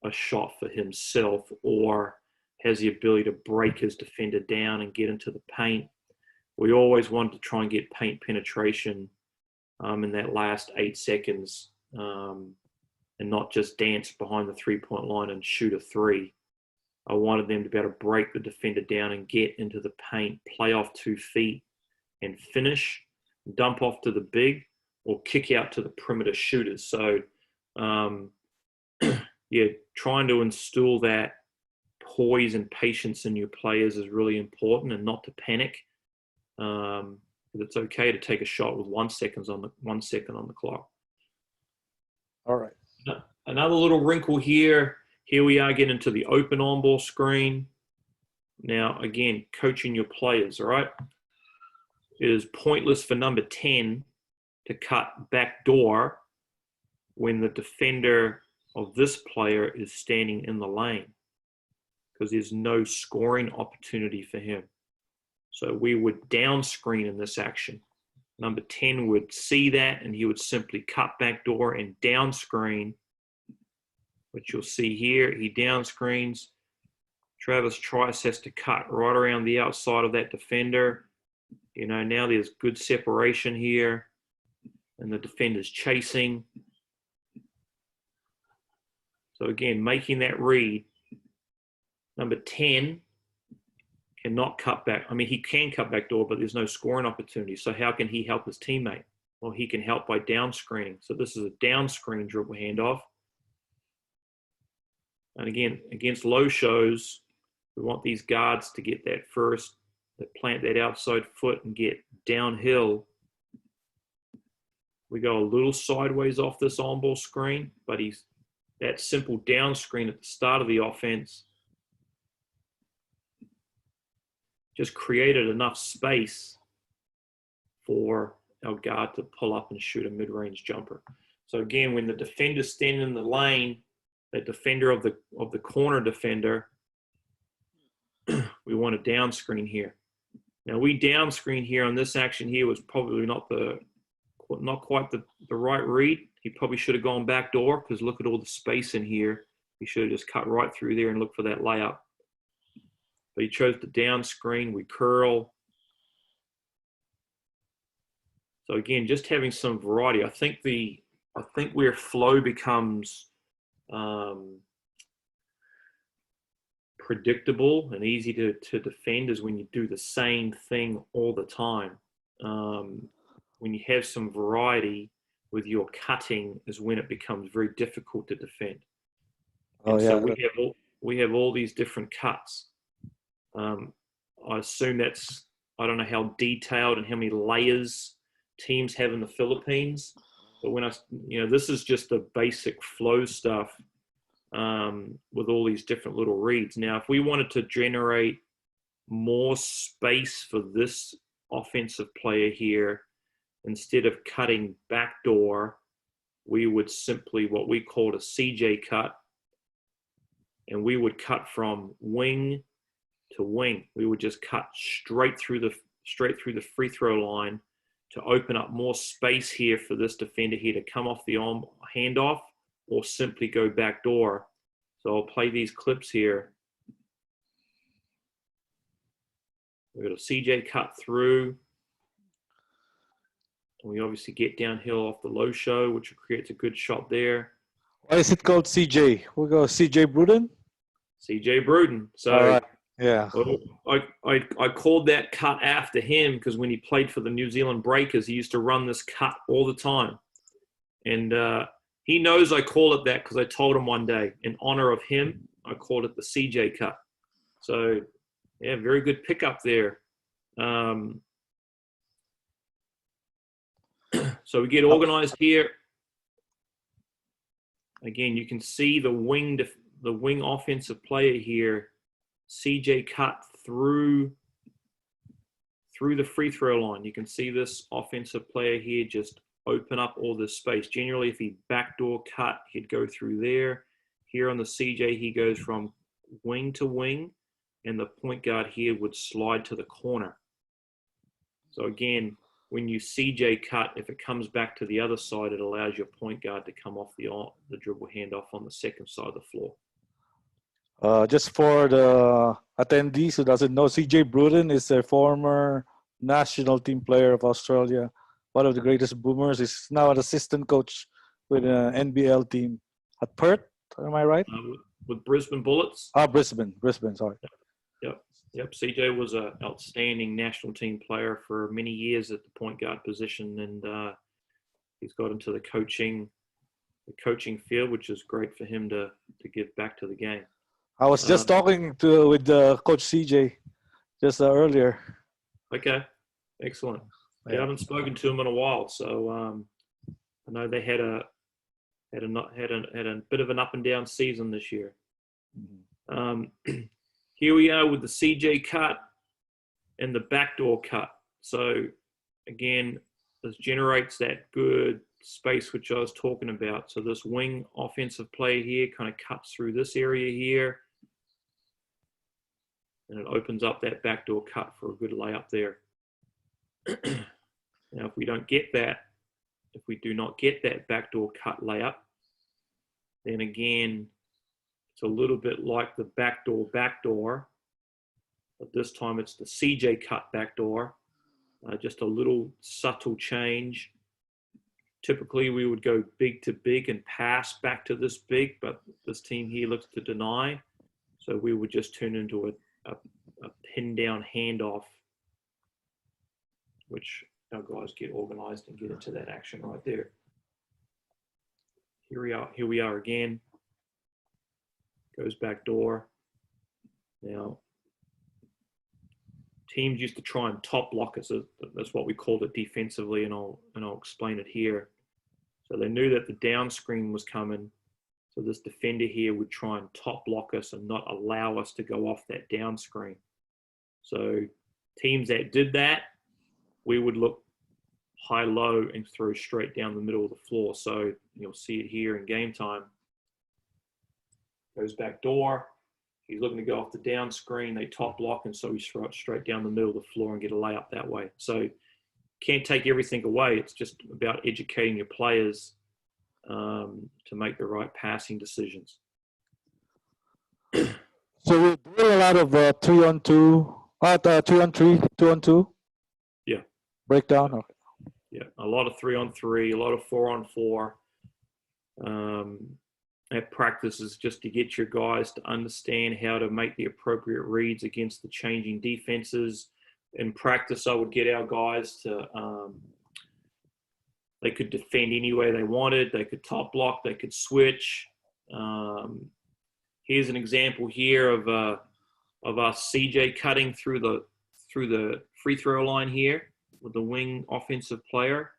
a shot for himself or has the ability to break his defender down and get into the paint. We always wanted to try and get paint penetration in that last 8 seconds, and not just dance behind the 3-point line and shoot a three. I wanted them to be able to break the defender down and get into the paint, play off 2 feet and finish, dump off to the big, or kick out to the perimeter shooters. So, yeah, trying to instill that poise and patience in your players is really important, and not to panic. It's okay to take a shot with 1 second on the clock. All right. Another little wrinkle here. Here we are getting to the open on-ball screen. Now, again, coaching your players, all right? It is pointless for number 10 to cut back door when the defender of this player is standing in the lane, because there's no scoring opportunity for him. So we would down screen in this action. Number 10 would see that, and he would simply cut back door and down screen, which you'll see here. He down screens. Travis Trice has to cut right around the outside of that defender. You know, now there's good separation here, and the defender's chasing. So again, making that read. Number 10 cannot cut back. I mean, he can cut back door, but there's no scoring opportunity. So how can he help his teammate? Well, he can help by down screening. So this is a down screen dribble handoff. And again, against low shows, we want these guards to get that first, that plant that outside foot and get downhill. We go a little sideways off this on-ball screen, but that simple down screen at the start of the offense just created enough space for our guard to pull up and shoot a mid-range jumper. So again, when the defender's standing in the lane, that defender of the corner defender, we want a down screen here. Now we down screen here on this action here was probably not quite the right read. He probably should have gone back door, because look at all the space in here. He should have just cut right through there and looked for that layup. But he chose the down screen. We curl. So again, just having some variety. I think where flow becomes predictable and easy to defend is when you do the same thing all the time. When you have some variety with your cutting is when it becomes very difficult to defend. Oh, yeah. So we have all these different cuts. I assume that's, I don't know how detailed and how many layers teams have in the Philippines, but this is just the basic flow stuff with all these different little reads. Now, if we wanted to generate more space for this offensive player here, instead of cutting backdoor, we would simply, what we called a CJ cut, and we would cut from wing to wing. We would just cut straight through the free throw line to open up more space here for this defender here to come off the arm handoff or simply go back door. So I'll play these clips here. We've got a CJ cut through. And we obviously get downhill off the low show, which creates a good shot there. Why is it called CJ? We go CJ Bruden? CJ Bruden. So all right. Yeah. I called that cut after him because when he played for the New Zealand Breakers, he used to run this cut all the time. And he knows I call it that because I told him one day, in honor of him, I called it the CJ cut. So, yeah, very good pickup there. So we get organized here. Again, you can see the wing offensive player here. CJ cut through the free throw line. You can see this offensive player here just open up all this space. Generally, if he backdoor cut, he'd go through there. Here on the CJ, he goes from wing to wing, and the point guard here would slide to the corner. So again, when you CJ cut, if it comes back to the other side, it allows your point guard to come off the dribble handoff on the second side of the floor. Just for the attendees who doesn't know, CJ Bruden is a former national team player of Australia, one of the greatest boomers. He's now an assistant coach with an NBL team at Perth. Am I right? With Brisbane Bullets. Brisbane. Sorry. Yep. CJ was an outstanding national team player for many years at the point guard position, and he's got into the coaching field, which is great for him to give back to the game. I was just talking with Coach CJ just earlier. Okay, excellent. Yeah. I haven't spoken to him in a while, so I know they had a bit of an up and down season this year. Mm-hmm. Here we are with the CJ cut and the backdoor cut. So again, this generates that good space which I was talking about. So this wing offensive play here kind of cuts through this area here, and it opens up that backdoor cut for a good layup there. Now, if we do not get that backdoor cut layup, then again, it's a little bit like the backdoor, but this time it's the CJ cut backdoor. Just a little subtle change. Typically, we would go big to big and pass back to this big, but this team here looks to deny. So we would just turn into a pin down handoff, which our guys get organized and get into that action right there. Here we are again. Goes back door. Now, teams used to try and top block us. That's what we called it defensively, and I'll explain it here. So they knew that the down screen was coming. So this defender here would try and top block us and not allow us to go off that down screen. So teams that did that, we would look high-low and throw straight down the middle of the floor. So you'll see it here in game time. Goes back door. He's looking to go off the down screen. They top block, and so we throw it straight down the middle of the floor and get a layup that way. So can't take everything away. It's just about educating your players to make the right passing decisions. So we're doing a lot of 3-on-2, 3-on-3, 2-on-2. Yeah. Breakdown. Okay. Yeah, a lot of 3-on-3, a lot of 4-on-4. At practice is just to get your guys to understand how to make the appropriate reads against the changing defenses. In practice, I would get our guys to, they could defend any way they wanted. They could top block, they could switch. Here's an example here of us CJ cutting through the free throw line here with the wing offensive player.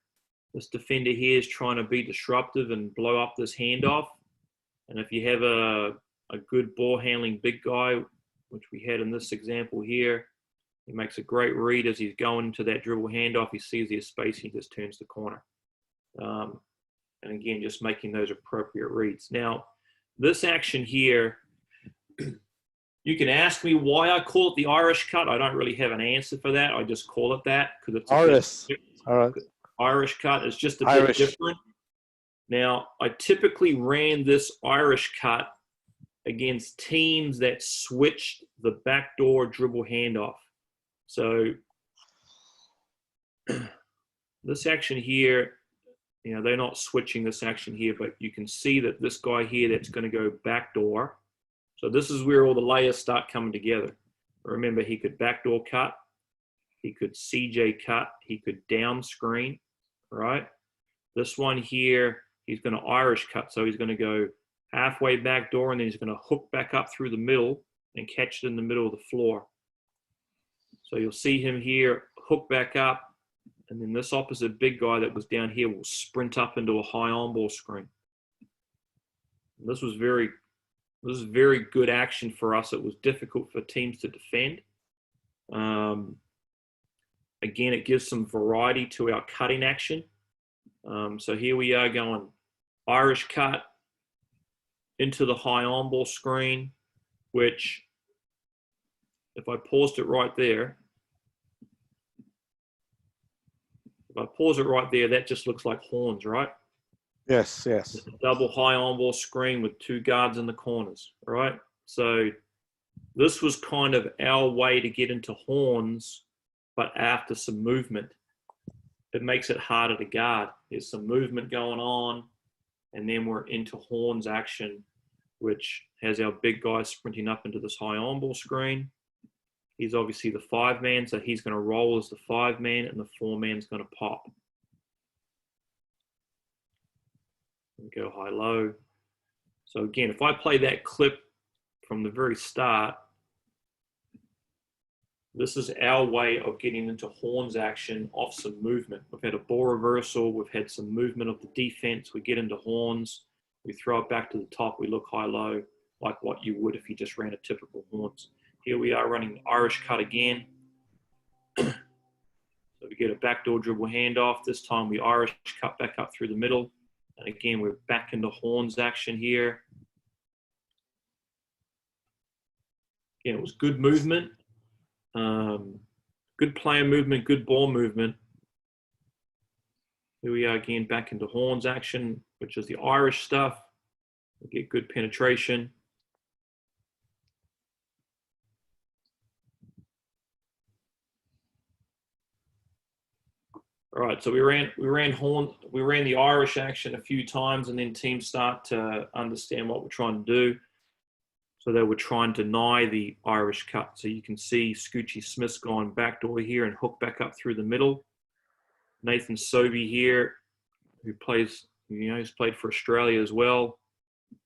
This defender here is trying to be disruptive and blow up this handoff. And if you have a good ball handling big guy, which we had in this example here, he makes a great read as he's going to that dribble handoff. He sees there's space, he just turns the corner. And again, just making those appropriate reads. Now, this action here, you can ask me why I call it the Irish cut. I don't really have an answer for that. I just call it that because it's Irish cut. It's just a bit different. Now, I typically ran this Irish cut against teams that switched the backdoor dribble handoff. So this action here, they're not switching this action here, but you can see that this guy here that's going to go backdoor. So this is where all the layers start coming together. Remember, he could backdoor cut, he could CJ cut, he could down screen, right? This one here, he's going to Irish cut. So he's going to go halfway back door, and then he's going to hook back up through the middle and catch it in the middle of the floor. So you'll see him here hook back up, and then this opposite big guy that was down here will sprint up into a high on-ball screen. And this was very good action for us. It was difficult for teams to defend. Again, it gives some variety to our cutting action. So here we are going Irish cut into the high on-ball screen, which if I paused it right there, that just looks like horns, right? Yes. It's a double high on-ball screen with two guards in the corners, right? So this was kind of our way to get into horns, but after some movement. it makes it harder to guard. There's some movement going on, and then we're into horns action, which has our big guy sprinting up into this high on ball screen. He's obviously the 5-man, so he's going to roll as the 5-man, and the 4-man's going to pop. We go high-low. So again, if I play that clip from the very start, this is our way of getting into horns action off some movement. We've had a ball reversal. We've had some movement of the defense. We get into horns. We throw it back to the top. We look high-low, like what you would if you just ran a typical horns. Here we are running the Irish cut again. So we get a backdoor dribble handoff. This time we Irish cut back up through the middle. And again, we're back into horns action here. Again, it was good movement. Good player movement, good ball movement. Here we are again back into horns action, which is the Irish stuff. We get good penetration. All right, so we ran the Irish action a few times, and then teams start to understand what we're trying to do. So they would try and deny the Irish cut. So you can see Scoochie Smith's gone backdoor here and hook back up through the middle. Nathan Sobey here, who plays, he's played for Australia as well,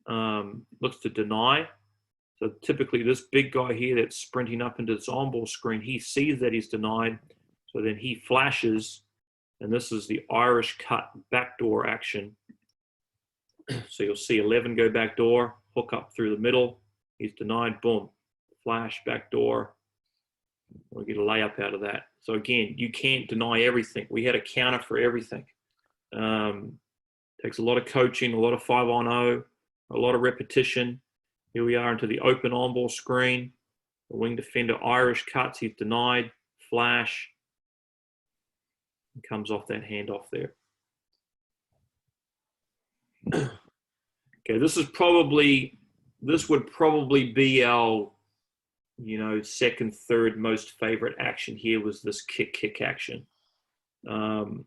looks to deny. So typically this big guy here that's sprinting up into this on-ball screen, he sees that he's denied. So then he flashes, and this is the Irish cut backdoor action. So you'll see 11 go backdoor, hook up through the middle. He's denied, boom, flash, backdoor. We'll get a layup out of that. So again, you can't deny everything. We had a counter for everything. Takes a lot of coaching, a lot of 5-on-0, a lot of repetition. Here we are into the open on-ball screen. The wing defender, Irish cuts, he's denied, flash. And comes off that handoff there. Okay, this would probably be our, second, third most favorite action here was this kick action. In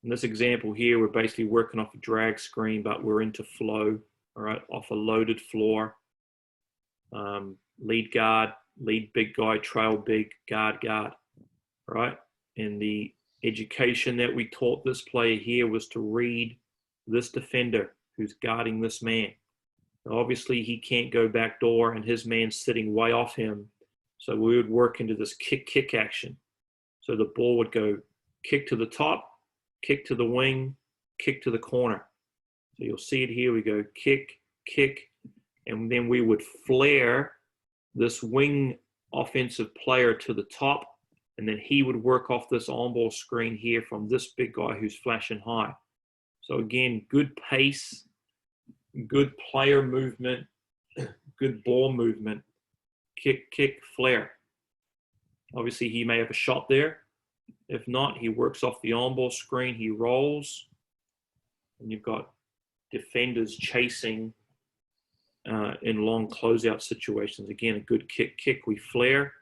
this example here, we're basically working off a drag screen, but we're into flow, all right, off a loaded floor. Lead guard, lead big guy, trail big, guard, all right? And the education that we taught this player here was to read this defender who's guarding this man. Obviously, he can't go back door, and his man's sitting way off him. So we would work into this kick action. So the ball would go kick to the top, kick to the wing, kick to the corner. So you'll see it here. We go kick, and then we would flare this wing offensive player to the top, and then he would work off this on-ball screen here from this big guy who's flashing high. So again, good pace, good player movement, good ball movement, kick, flare. Obviously, he may have a shot there. If not, he works off the on-ball screen, he rolls, and you've got defenders chasing in long closeout situations. Again, a good kick, we flare.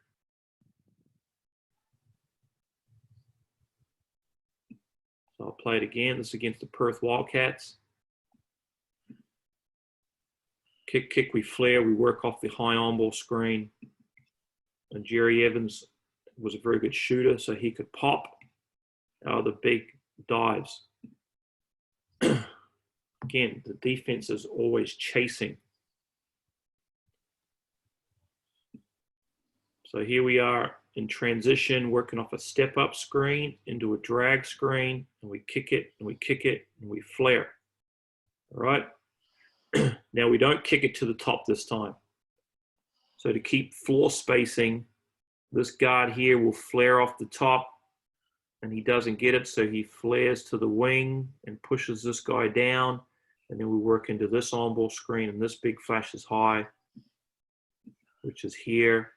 So I'll play it again. This is against the Perth Wildcats. Kick, we flare. We work off the high on-ball screen. And Jerry Evans was a very good shooter, so he could pop out of the big dives. Again, the defense is always chasing. So here we are in transition, working off a step-up screen into a drag screen, and we kick it, and we kick it, and we flare. All right? Now, we don't kick it to the top this time. So to keep floor spacing, this guard here will flare off the top, and he doesn't get it, so he flares to the wing and pushes this guy down, and then we work into this on-ball screen, and this big flash is high, which is here.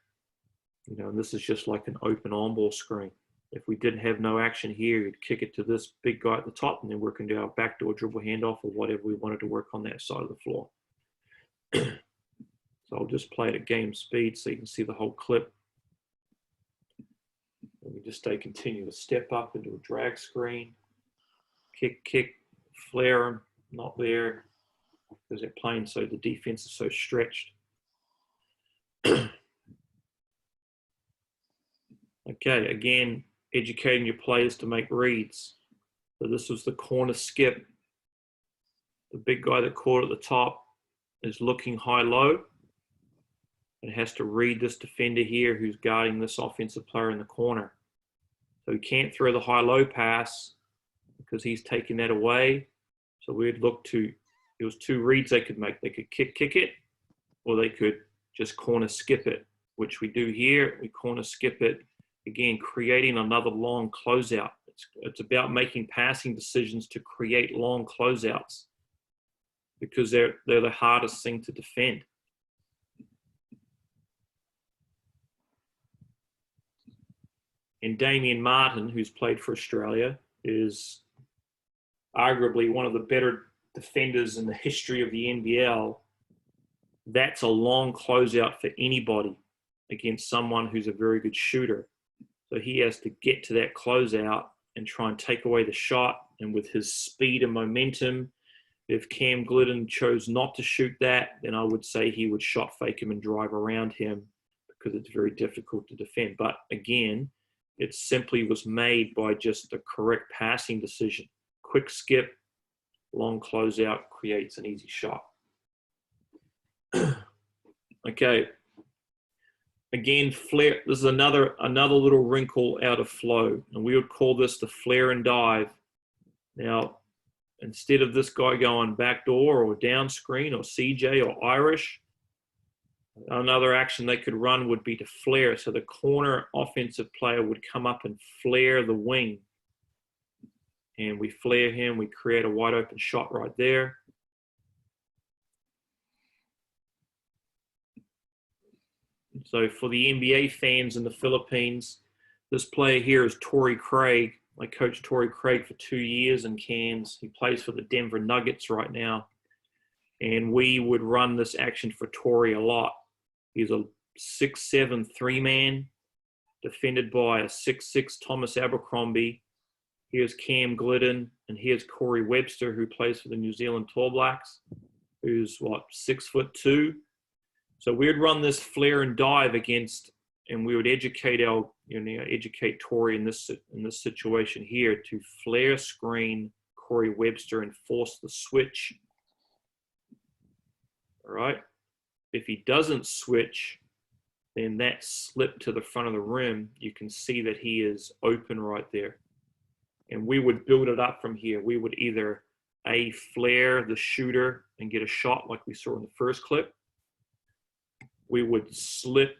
And this is just like an open on-ball screen. If we didn't have no action here, you'd kick it to this big guy at the top and then work into our backdoor dribble handoff or whatever we wanted to work on that side of the floor. So I'll just play it at game speed so you can see the whole clip. And we just continue to step up into a drag screen, kick, flare them, not there, because they're playing so the defense is so stretched. Okay, again, educating your players to make reads. So this was the corner skip. The big guy that caught at the top is looking high-low and has to read this defender here who's guarding this offensive player in the corner. So he can't throw the high-low pass because he's taking that away. So we'd look to, there was two reads they could make. They could kick it, or they could just corner skip it, which we do here. We corner skip it, again, creating another long closeout. It's about making passing decisions to create long closeouts because they're the hardest thing to defend. And Damien Martin, who's played for Australia, is arguably one of the better defenders in the history of the NBL. That's a long closeout for anybody against someone who's a very good shooter. So he has to get to that closeout and try and take away the shot. And with his speed and momentum, if Cam Glidden chose not to shoot that, then I would say he would shot fake him and drive around him because it's very difficult to defend. But again, it simply was made by just the correct passing decision. Quick skip, long closeout creates an easy shot. Okay. Again, flare. This is another little wrinkle out of flow, and we would call this the flare and dive. Now, instead of this guy going backdoor or down screen or CJ or Irish, another action they could run would be to flare. So the corner offensive player would come up and flare the wing. And we flare him, we create a wide open shot right there. So for the NBA fans in the Philippines, this player here is Torrey Craig. I coached Torrey Craig for 2 years in Cairns. He plays for the Denver Nuggets right now. And we would run this action for Torrey a lot. He's a 6'7" three-man defended by a 6'6" Thomas Abercrombie. Here's Cam Glidden, and here's Corey Webster, who plays for the New Zealand Tall Blacks, who's, 6'2". So we'd run this flare and dive against, and we would educate educate Torrey in this situation here to flare screen Corey Webster and force the switch. All right. If he doesn't switch, then that slip to the front of the rim, you can see that he is open right there. And we would build it up from here. We would either flare the shooter and get a shot like we saw in the first clip. We would slip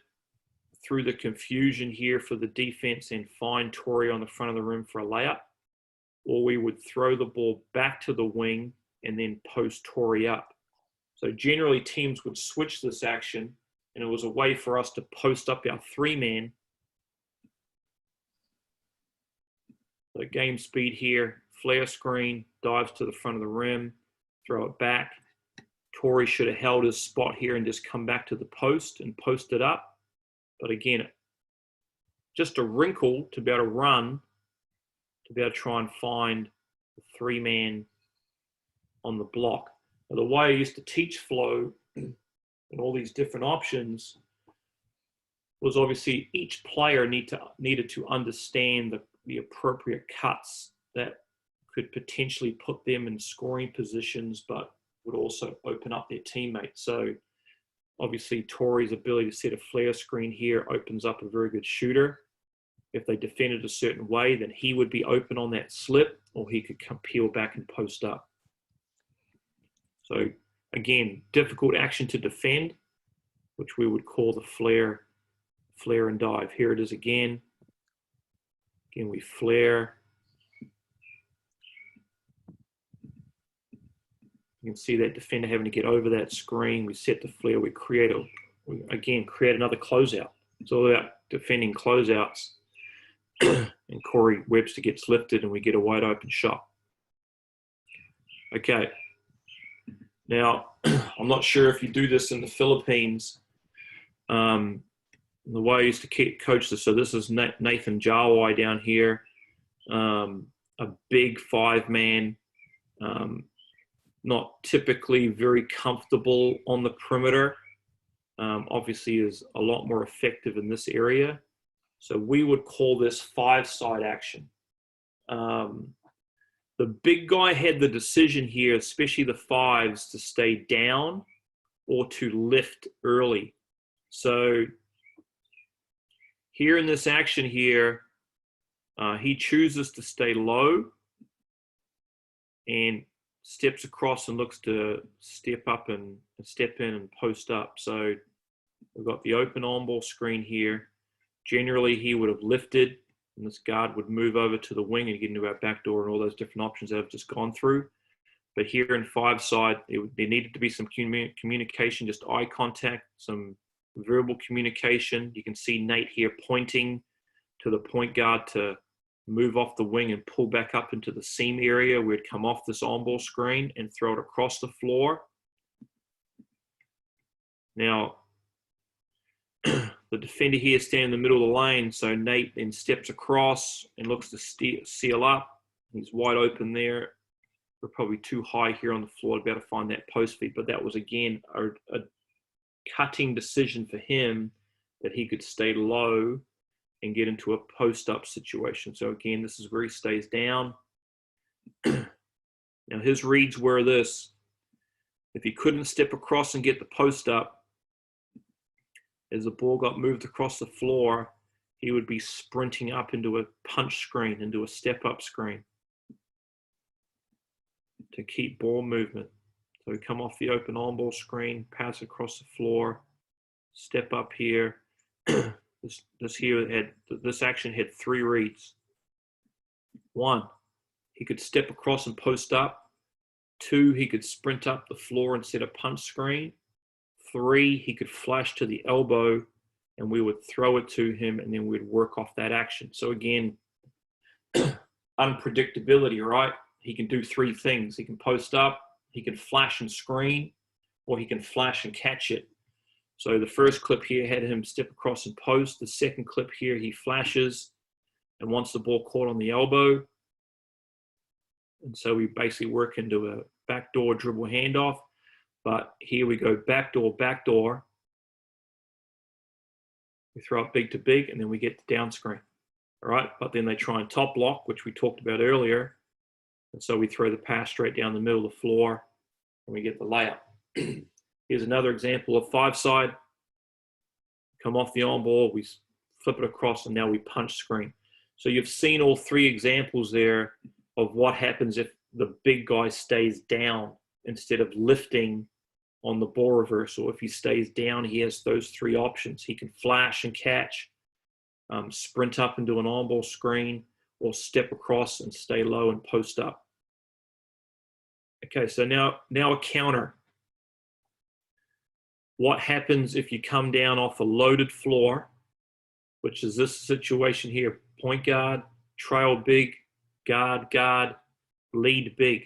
through the confusion here for the defense and find Torrey on the front of the rim for a layup. Or we would throw the ball back to the wing and then post Torrey up. So generally teams would switch this action, and it was a way for us to post up our three-man. So game speed here, flare screen, dives to the front of the rim, throw it back. Torrey should have held his spot here and just come back to the post and post it up. But again, just a wrinkle to be able to run, to be able to try and find the three-man on the block. Now, the way I used to teach flow and all these different options was obviously each player needed to understand the appropriate cuts that could potentially put them in scoring positions, but would also open up their teammates. So obviously Torrey's ability to set a flare screen here opens up a very good shooter. If they defended a certain way, then he would be open on that slip, or he could come peel back and post up. So again, difficult action to defend, which we would call the flare and dive. Here it is again. Again, we flare. You can see that defender having to get over that screen. We set the flare. We create another closeout. It's all about defending closeouts. And Corey Webster gets lifted, and we get a wide open shot. Okay. Now, I'm not sure if you do this in the Philippines. the way I used to coach this, so this is Nathan Jawai down here, a big 5-man, not typically very comfortable on the perimeter. Obviously is a lot more effective in this area. So we would call this 5-side action. The big guy had the decision here, especially the 5s, to stay down or to lift early. So here in this action here, he chooses to stay low and steps across and looks to step up and step in and post up. So we've got the open on-ball screen here. Generally, he would have lifted, and this guard would move over to the wing and get into our back door and all those different options that I've just gone through. But here in 5-side, there needed to be some communication, just eye contact, some verbal communication. You can see Nate here pointing to the point guard to move off the wing and pull back up into the seam area. We'd come off this on-ball screen and throw it across the floor. Now, the defender here standing in the middle of the lane, so Nate then steps across and looks to seal up. He's wide open there. We're probably too high here on the floor to be able to find that post feed, but that was, again, a cutting decision for him that he could stay low and get into a post-up situation. So again, this is where he stays down. Now his reads were this: if he couldn't step across and get the post-up, as the ball got moved across the floor, he would be sprinting up into a punch screen, into a step-up screen to keep ball movement. So we come off the open on-ball screen, pass across the floor, step up here. This action had 3 reads. 1, he could step across and post up. 2, he could sprint up the floor and set a punch screen. 3, he could flash to the elbow and we would throw it to him and then we'd work off that action. So again, unpredictability, right? He can do 3 things. He can post up, he can flash and screen, or he can flash and catch it. So the first clip here had him step across and post. The second clip here, he flashes and wants the ball caught on the elbow. And so we basically work into a backdoor dribble handoff. But here we go backdoor, backdoor. We throw it big to big, and then we get the down screen. All right, but then they try and top block, which we talked about earlier. And so we throw the pass straight down the middle of the floor, and we get the layup. Here's another example of 5-side. Come off the on-ball, we flip it across, and now we punch screen. So you've seen all 3 examples there of what happens if the big guy stays down instead of lifting on the ball reversal. If he stays down, he has those 3 options. He can flash and catch, sprint up and do an on-ball screen, or step across and stay low and post up. Okay, so now a counter. What happens if you come down off a loaded floor, which is this situation here? Point guard, trail big, guard, guard, lead big.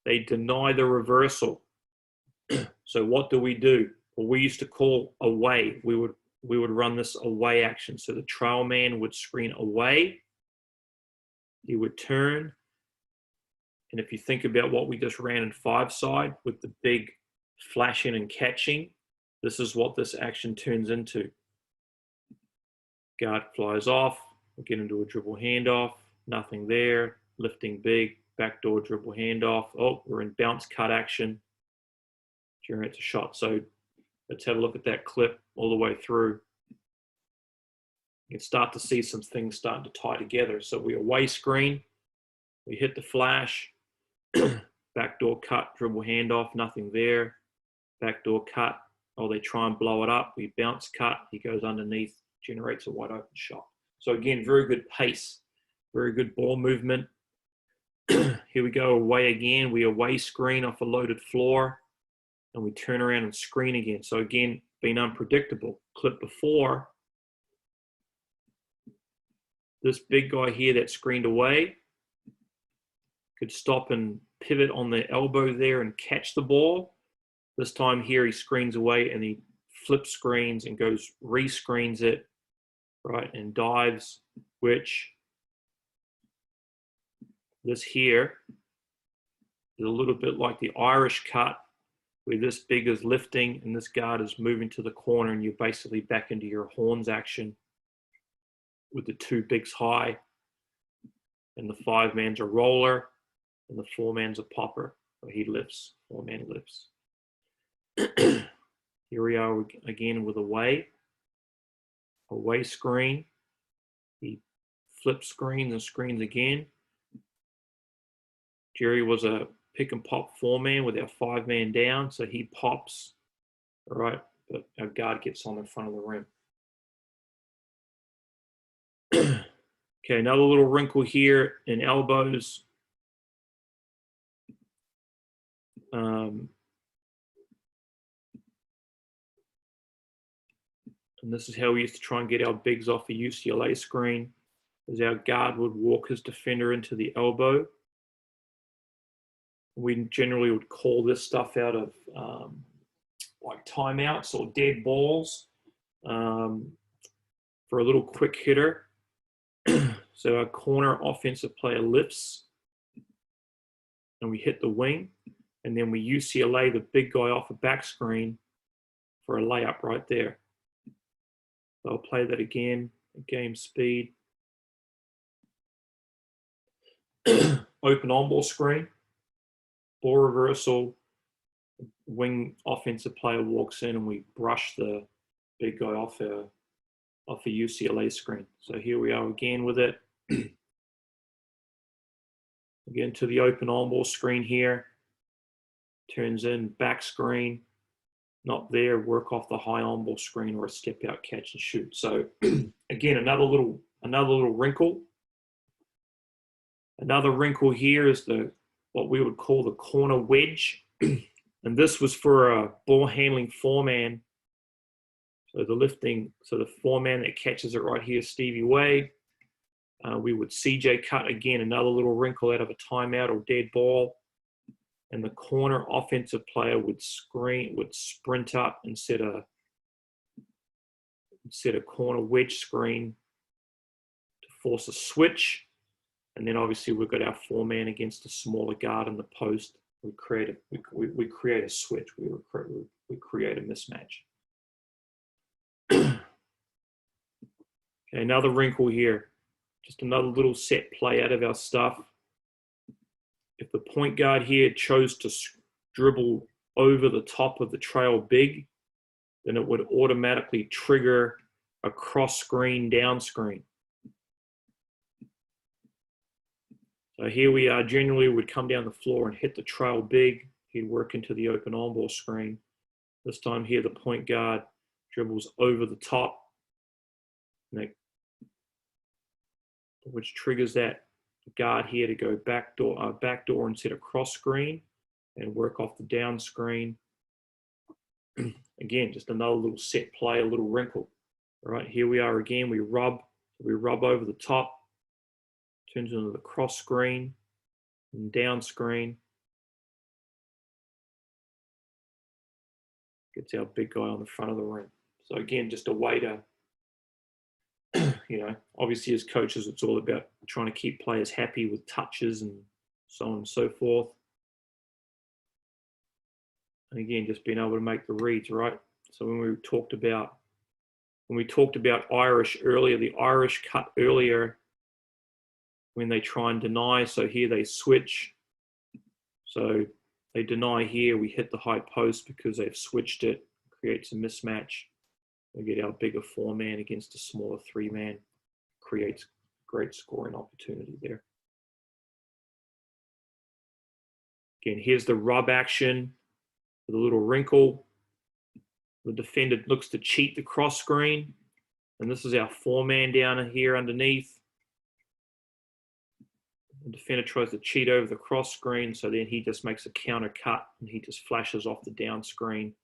They deny the reversal. So what do? Well, we used to call away. We would run this away action. So the trail man would screen away. He would turn. And if you think about what we just ran in 5-side with the big flashing and catching, this is what this action turns into. Guard flies off, we get into a dribble handoff, nothing there, lifting big, backdoor dribble handoff. Oh, we're in bounce cut action. Generates a shot. So let's have a look at that clip all the way through. You can start to see some things starting to tie together. So we away screen, we hit the flash, backdoor cut, dribble handoff, nothing there. Backdoor cut, oh, they try and blow it up. We bounce cut, he goes underneath, generates a wide open shot. So again, very good pace, very good ball movement. Here we go away again. We away screen off a loaded floor and we turn around and screen again. So again, being unpredictable. Clip before, this big guy here that screened away could stop and pivot on the elbow there and catch the ball. This time here he screens away and he flip screens and goes re-screens it right, and dives, which this here is a little bit like the Irish cut, where this big is lifting and this guard is moving to the corner, and you're basically back into your horns action with the two bigs high, and the 5-man's a roller, and the 4-man's a popper. So he lifts, 4-man lifts. Here we are again with away screen. He flips screens and screens again. Jerry was a pick and pop 4-man with our 5-man down, so he pops, all right, but our guard gets on the front of the rim. Okay, another little wrinkle here in elbows. And this is how we used to try and get our bigs off the UCLA screen, as our guard would walk his defender into the elbow. We generally would call this stuff out of like timeouts or dead balls for a little quick hitter. So our corner offensive player lifts and we hit the wing, and then we UCLA the big guy off a back screen for a layup right there. So I'll play that again at game speed. Open on-ball screen, ball reversal, wing offensive player walks in and we brush the big guy off a UCLA screen. So here we are again with it. Again to the open on-ball screen here. Turns in back screen, not there, work off the high on-ball screen or a step out catch and shoot. So again, another little wrinkle. Another wrinkle here is what we would call the corner wedge. And this was for a ball handling 4-man. So the 4-man that catches it right here, Stevie Way. We would CJ cut again, another little wrinkle out of a timeout or dead ball. And the corner offensive player would sprint up and set a corner wedge screen to force a switch. And then obviously we've got our 4-man against a smaller guard in the post. We create a switch. We create a mismatch. Okay, another wrinkle here. Just another little set play out of our stuff. If the point guard here chose to dribble over the top of the trail big, then it would automatically trigger a cross screen, down screen. So here we are, generally would come down the floor and hit the trail big. He'd work into the open on-ball screen. This time here, the point guard dribbles over the top, which triggers that guard here to go backdoor and set a cross screen and work off the down screen. Again, just another little set play, a little wrinkle. All right, here we are again. We rub over the top, turns into the cross screen and down screen. Gets our big guy on the front of the rim. So again, just a way to, obviously as coaches, it's all about trying to keep players happy with touches and so on and so forth. And again, just being able to make the reads, right? So when we talked about Irish earlier, the Irish cut earlier when they try and deny. So here they switch. So they deny here, we hit the high post because they've switched it, creates a mismatch. We get our bigger 4-man against a smaller 3-man, creates great scoring opportunity there. Again, here's the rub action with a little wrinkle. The defender looks to cheat the cross screen, and this is our 4-man down here underneath. The defender tries to cheat over the cross screen, so then he just makes a counter cut and he just flashes off the down screen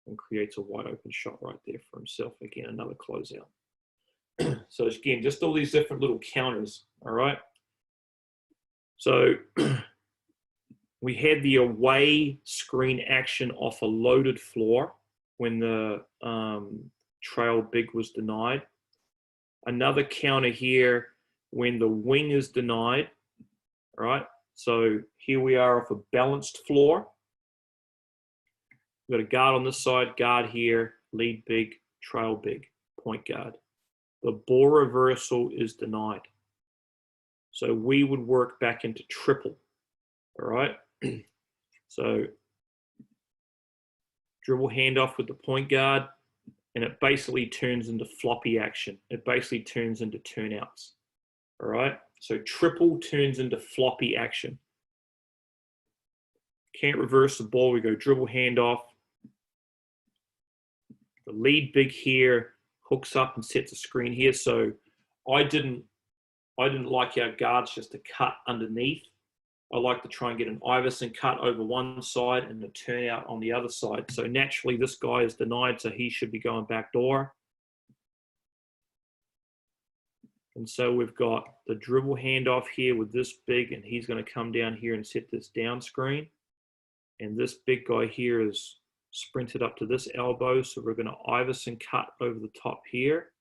and creates a wide open shot right there for himself. Again, another closeout. So again, just all these different little counters, all right? So we had the away screen action off a loaded floor when the trail big was denied. Another counter here when the wing is denied, all right? So here we are off a balanced floor. We've got a guard on this side, guard here, lead big, trail big, point guard. The ball reversal is denied. So we would work back into triple, all right? So dribble handoff with the point guard, and it basically turns into floppy action. It basically turns into turnouts, all right? So triple turns into floppy action. Can't reverse the ball, we go dribble handoff. The lead big here hooks up and sets a screen here. So I didn't like our guards just to cut underneath. I like to try and get an Iverson cut over one side and a turnout on the other side. So naturally this guy is denied, so he should be going back door. And so we've got the dribble handoff here with this big, and he's going to come down here and set this down screen. And this big guy here is sprinted up to this elbow, so we're going to Iverson cut over the top here.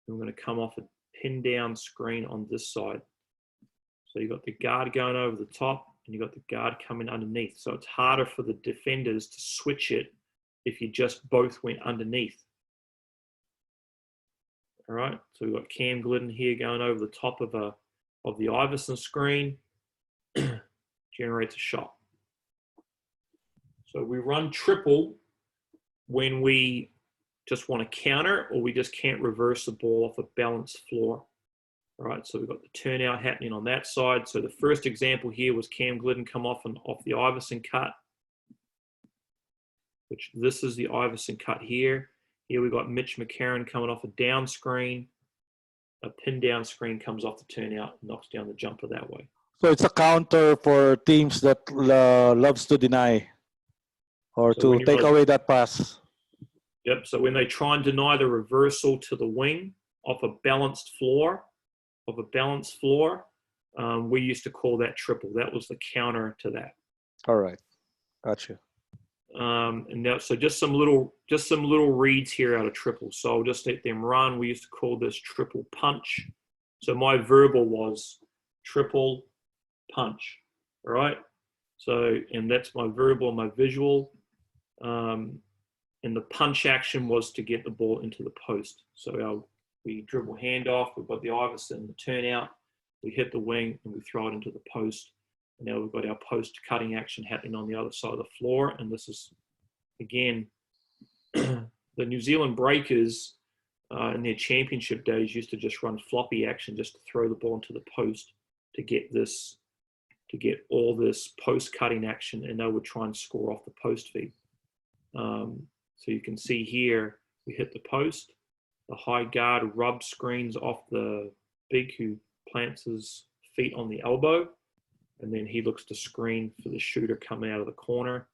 And we're going to come off a pin down screen on this side. So you've got the guard going over the top, and you've got the guard coming underneath. So it's harder for the defenders to switch it if you just both went underneath. All right, so we've got Cam Glidden here going over the top of the Iverson screen, generates a shot. So we run triple when we just want to counter, or we just can't reverse the ball off a balanced floor. All right, so we've got the turnout happening on that side. So the first example here was Cam Glidden come off the Iverson cut, which this is the Iverson cut here. Here we've got Mitch McCarron coming off a down screen. A pin down screen comes off the turnout and knocks down the jumper that way. So it's a counter for teams that loves to deny or So to take away that pass. Yep, so when they try and deny the reversal to the wing off a balanced floor, we used to call that triple. That was the counter to that. All right, gotcha. And now, so just some little reads here out of triple. So I'll just let them run. We used to call this triple punch. So my verbal was triple punch. All right. So, and that's my verbal and my visual. And the punch action was to get the ball into the post. So we dribble handoff. We've got the Iverson, the turnout. We hit the wing and we throw it into the post. And now we've got our post cutting action happening on the other side of the floor. And this is, again, the New Zealand Breakers in their championship days used to just run floppy action just to throw the ball into the post to get all this post cutting action, and they would try and score off the post feed. So you can see here, we hit the post. The high guard rub screens off the big who plants his feet on the elbow. And then he looks to screen for the shooter coming out of the corner,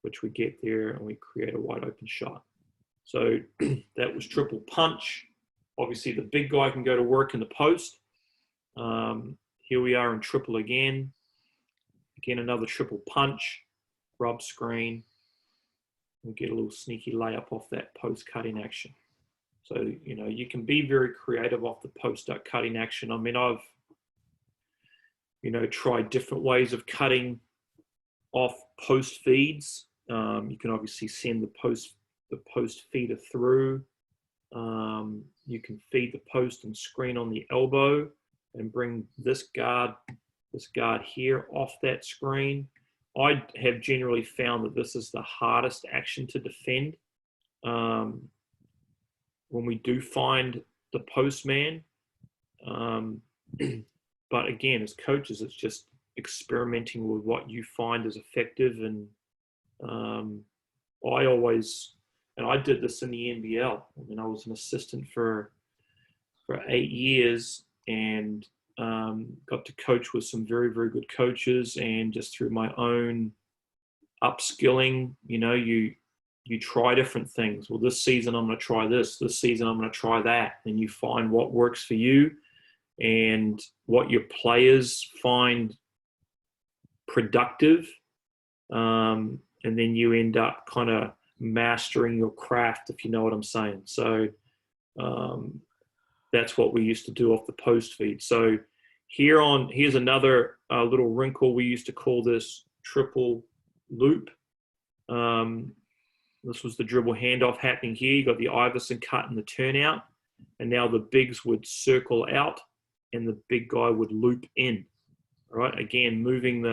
which we get there and we create a wide open shot. So that was triple punch. Obviously the big guy can go to work in the post. Here we are in triple again. Again, another triple punch, rub screen. We get a little sneaky layup off that post cutting action. So, you know, you can be very creative off the post cutting action. I mean, I've, tried different ways of cutting off post feeds. You can obviously send the post feeder through. You can feed the post and screen on the elbow and bring this guard here off that screen. I have generally found that this is the hardest action to defend. When we do find the postman, but again, as coaches, it's just experimenting with what you find is effective. And I did this in the NBL. I mean, I was an assistant for 8 years and got to coach with some very, very good coaches. And just through my own upskilling, you try different things. Well, this season I'm going to try this. This season I'm going to try that. And you find what works for you and what your players find productive. And then you end up kind of mastering your craft, if you know what I'm saying. So that's what we used to do off the post feed. So here's another little wrinkle. We used to call this triple loop. This was the dribble handoff happening here. You got the Iverson cut and the turnout, and now the bigs would circle out and the big guy would loop in. All right, again, moving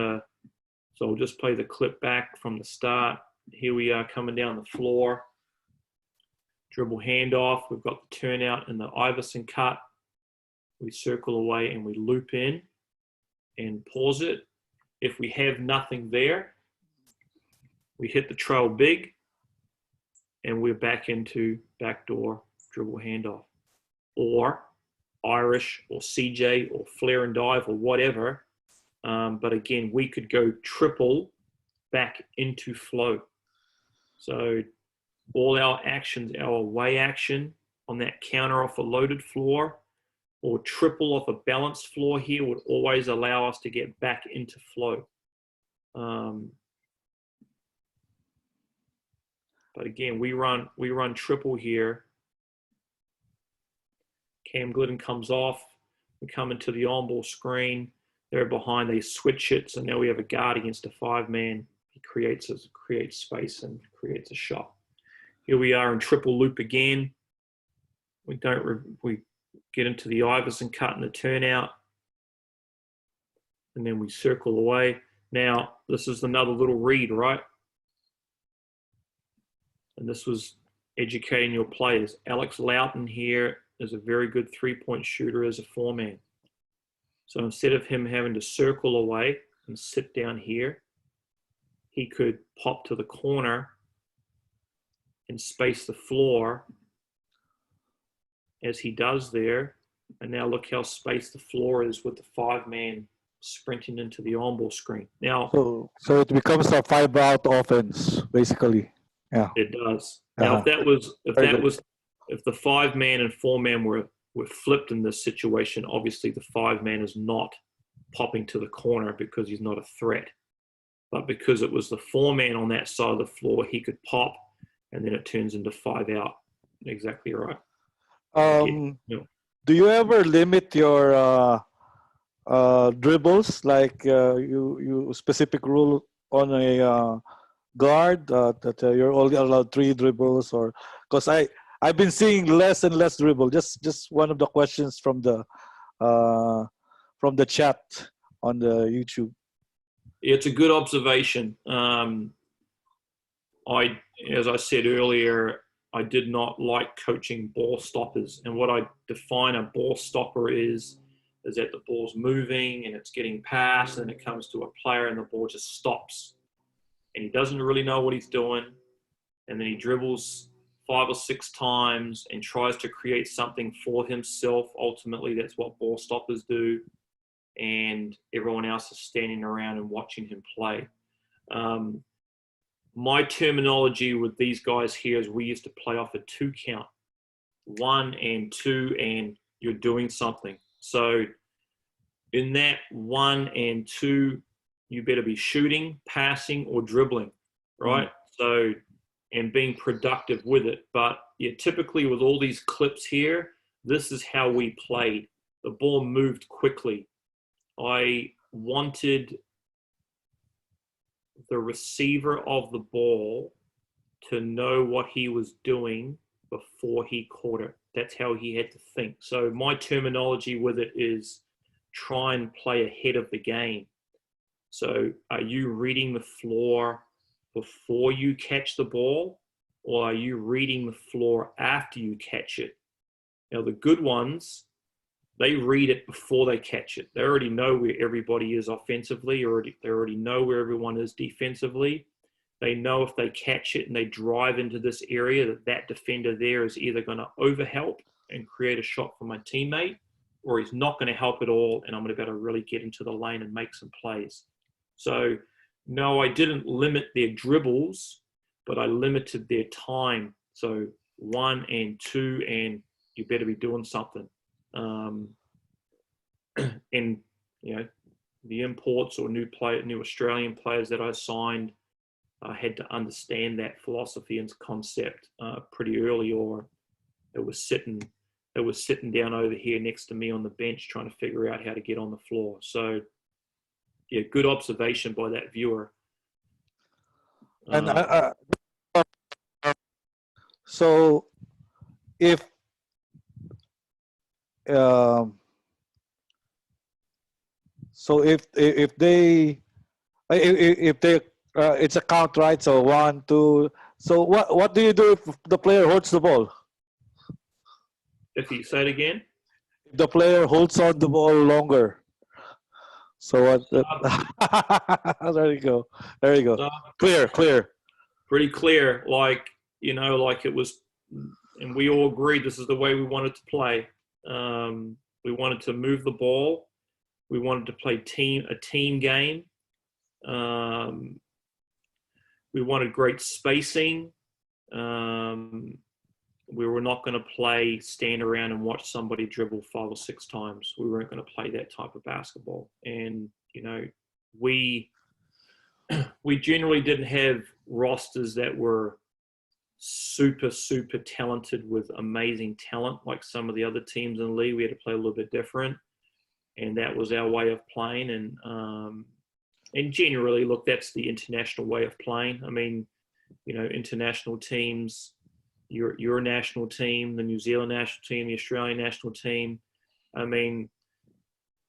so I'll just play the clip back from the start. Here we are coming down the floor. Dribble handoff. We've got the turnout and the Iverson cut. We circle away and we loop in and pause it. If we have nothing there, we hit the trail big and we're back into backdoor dribble handoff, or Irish or CJ or flare and dive or whatever. But again, we could go triple back into flow. So all our actions, our away action on that counter off a loaded floor or triple off a balanced floor here would always allow us to get back into flow. But again, we run triple here. Cam Glidden comes off. We come into the on-ball screen. They're behind. They switch it. So now we have a guard against a 5-man. He creates space and creates a shot. Here we are in triple loop again. We get into the Iverson cut and the turnout. And then we circle away. Now, this is another little read, right? And this was educating your players. Alex Loughton here is a very good three-point shooter as a 4-man. So instead of him having to circle away and sit down here, he could pop to the corner and space the floor as he does there. And now look how spaced the floor is with the 5-man sprinting into the on-ball screen. Now, so it becomes a 5-out offense, basically. Yeah, it does. Now, if the 5-man and 4-man were flipped in this situation, obviously the 5-man is not popping to the corner because he's not a threat. But because it was the 4-man on that side of the floor, he could pop, and then it turns into 5-out. Exactly right. Do you ever limit your dribbles, like you specific rule on a guard that you're only allowed 3 dribbles, or because I've been seeing less and less dribble. Just one of the questions from the chat on the YouTube. It's a good observation. As I said earlier, I did not like coaching ball stoppers. And what I define a ball stopper is that the ball's moving and it's getting passed and it comes to a player and the ball just stops. And he doesn't really know what he's doing. And then he dribbles 5 or 6 times and tries to create something for himself. Ultimately, that's what ball stoppers do. And everyone else is standing around and watching him play. My terminology with these guys here is we used to play off a 2 count. 1 and 2, and you're doing something. So in that 1 and 2, you better be shooting, passing, or dribbling, right? So, and being productive with it. But yeah, typically with all these clips here, this is how we played. The ball moved quickly. I wanted the receiver of the ball to know what he was doing before he caught it. That's how he had to think. So my terminology with it is try and play ahead of the game. So are you reading the floor before you catch the ball, or are you reading the floor after you catch it? Now, the good ones, they read it before they catch it. They already know where everybody is offensively, or they already know where everyone is defensively. They know if they catch it and they drive into this area, that defender there is either going to overhelp and create a shot for my teammate, or he's not going to help at all, and I'm going to be able to really get into the lane and make some plays. So, no, I didn't limit their dribbles, but I limited their time. So 1 and 2, and you better be doing something. And you know, the imports or new Australian players that I signed had to understand that philosophy and concept pretty early, or it was sitting that was sitting down over here next to me on the bench trying to figure out how to get on the floor. So, yeah, good observation by that viewer. And so if um, if they it's a count, right? So 1, 2. So what do you do if the player holds the ball? If you say it again, If the player holds on the ball longer. So what? There you go. There you go. Clear. pretty clear. Like, you know, like it was, and we all agreed this is the way we wanted to play. We wanted to move the ball. We wanted to play a team game. We wanted great spacing. We were not going to play stand around and watch somebody dribble 5 or 6 times. We weren't going to play that type of basketball. And, you know, we generally didn't have rosters that were super talented with amazing talent like some of the other teams in the league. We had to play a little bit different, and that was our way of playing. And generally, look, that's the international way of playing. I mean, you know, international teams, your national team, the New Zealand national team, the Australian national team. I mean,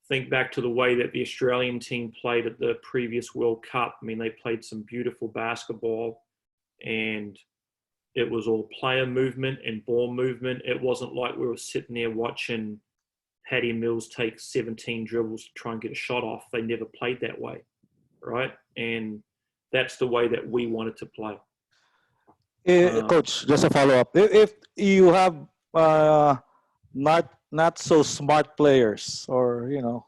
think back to the way that the Australian team played at the previous World Cup. I mean, they played some beautiful basketball, and it was all player movement and ball movement. It wasn't like we were sitting there watching Patty Mills take 17 dribbles to try and get a shot off. They never played that way, right? And that's the way that we wanted to play. Coach, just a follow up. If you have not so smart players, or you know,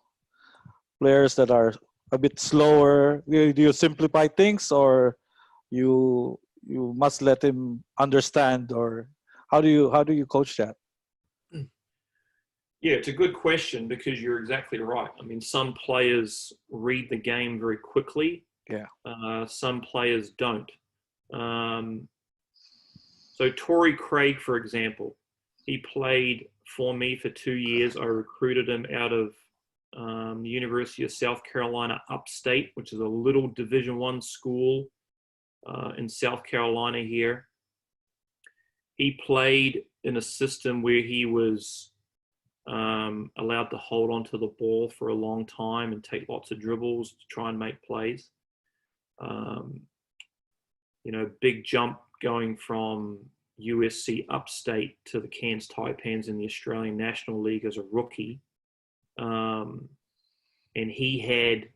players that are a bit slower, do you simplify things, or you must let him understand, or how do you coach that? Yeah, it's a good question because you're exactly right. I mean, some players read the game very quickly. Yeah. Some players don't. So Torrey Craig, for example, he played for me for 2 years. I recruited him out of the University of South Carolina Upstate, which is a little Division I school in South Carolina here. He played in a system where he was allowed to hold onto the ball for a long time and take lots of dribbles to try and make plays. You know, big jump going from USC Upstate to the Cairns Taipans in the Australian National League as a rookie. And he had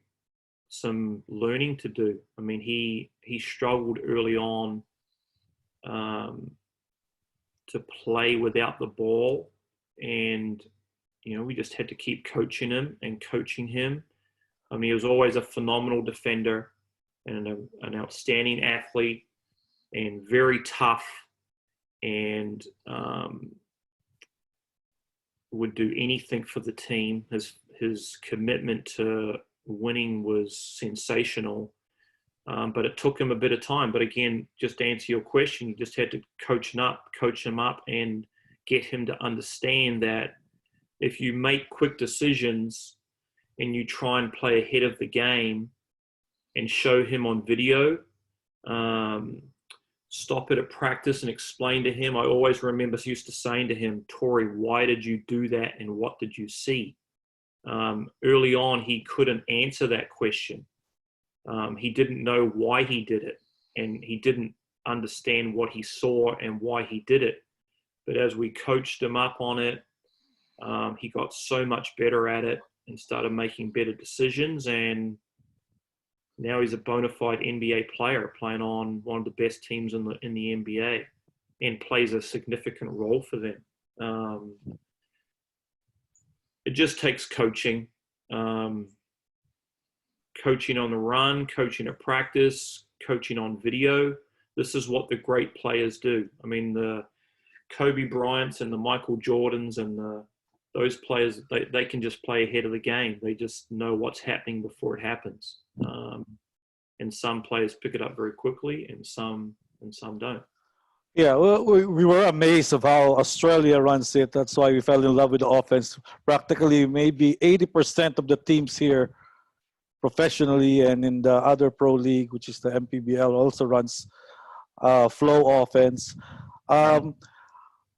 some learning to do. I mean, he struggled early on to play without the ball. And, you know, we just had to keep coaching him and coaching him. I mean, he was always a phenomenal defender and an outstanding athlete and very tough, and would do anything for the team. His commitment to winning was sensational, but it took him a bit of time. But again, just to answer your question, you just had to coach him up and get him to understand that if you make quick decisions and you try and play ahead of the game and show him on video, stop it at practice and explain to him. I always remember used to saying to him, Torrey, why did you do that and what did you see? Early on, he couldn't answer that question. He didn't know why he did it, and he didn't understand what he saw and why he did it. But as we coached him up on it, he got so much better at it and started making better decisions, and now he's a bona fide NBA player playing on one of the best teams in the NBA and plays a significant role for them. It just takes coaching, coaching on the run, coaching at practice, coaching on video. This is what the great players do. I mean, the Kobe Bryants and the Michael Jordans and those players, they can just play ahead of the game. They just know what's happening before it happens. And some players pick it up very quickly, and some don't. Yeah, well, we were amazed of how Australia runs it. That's why we fell in love with the offense. Practically, maybe 80% of the teams here professionally and in the other pro league, which is the MPBL, also runs flow offense. Um,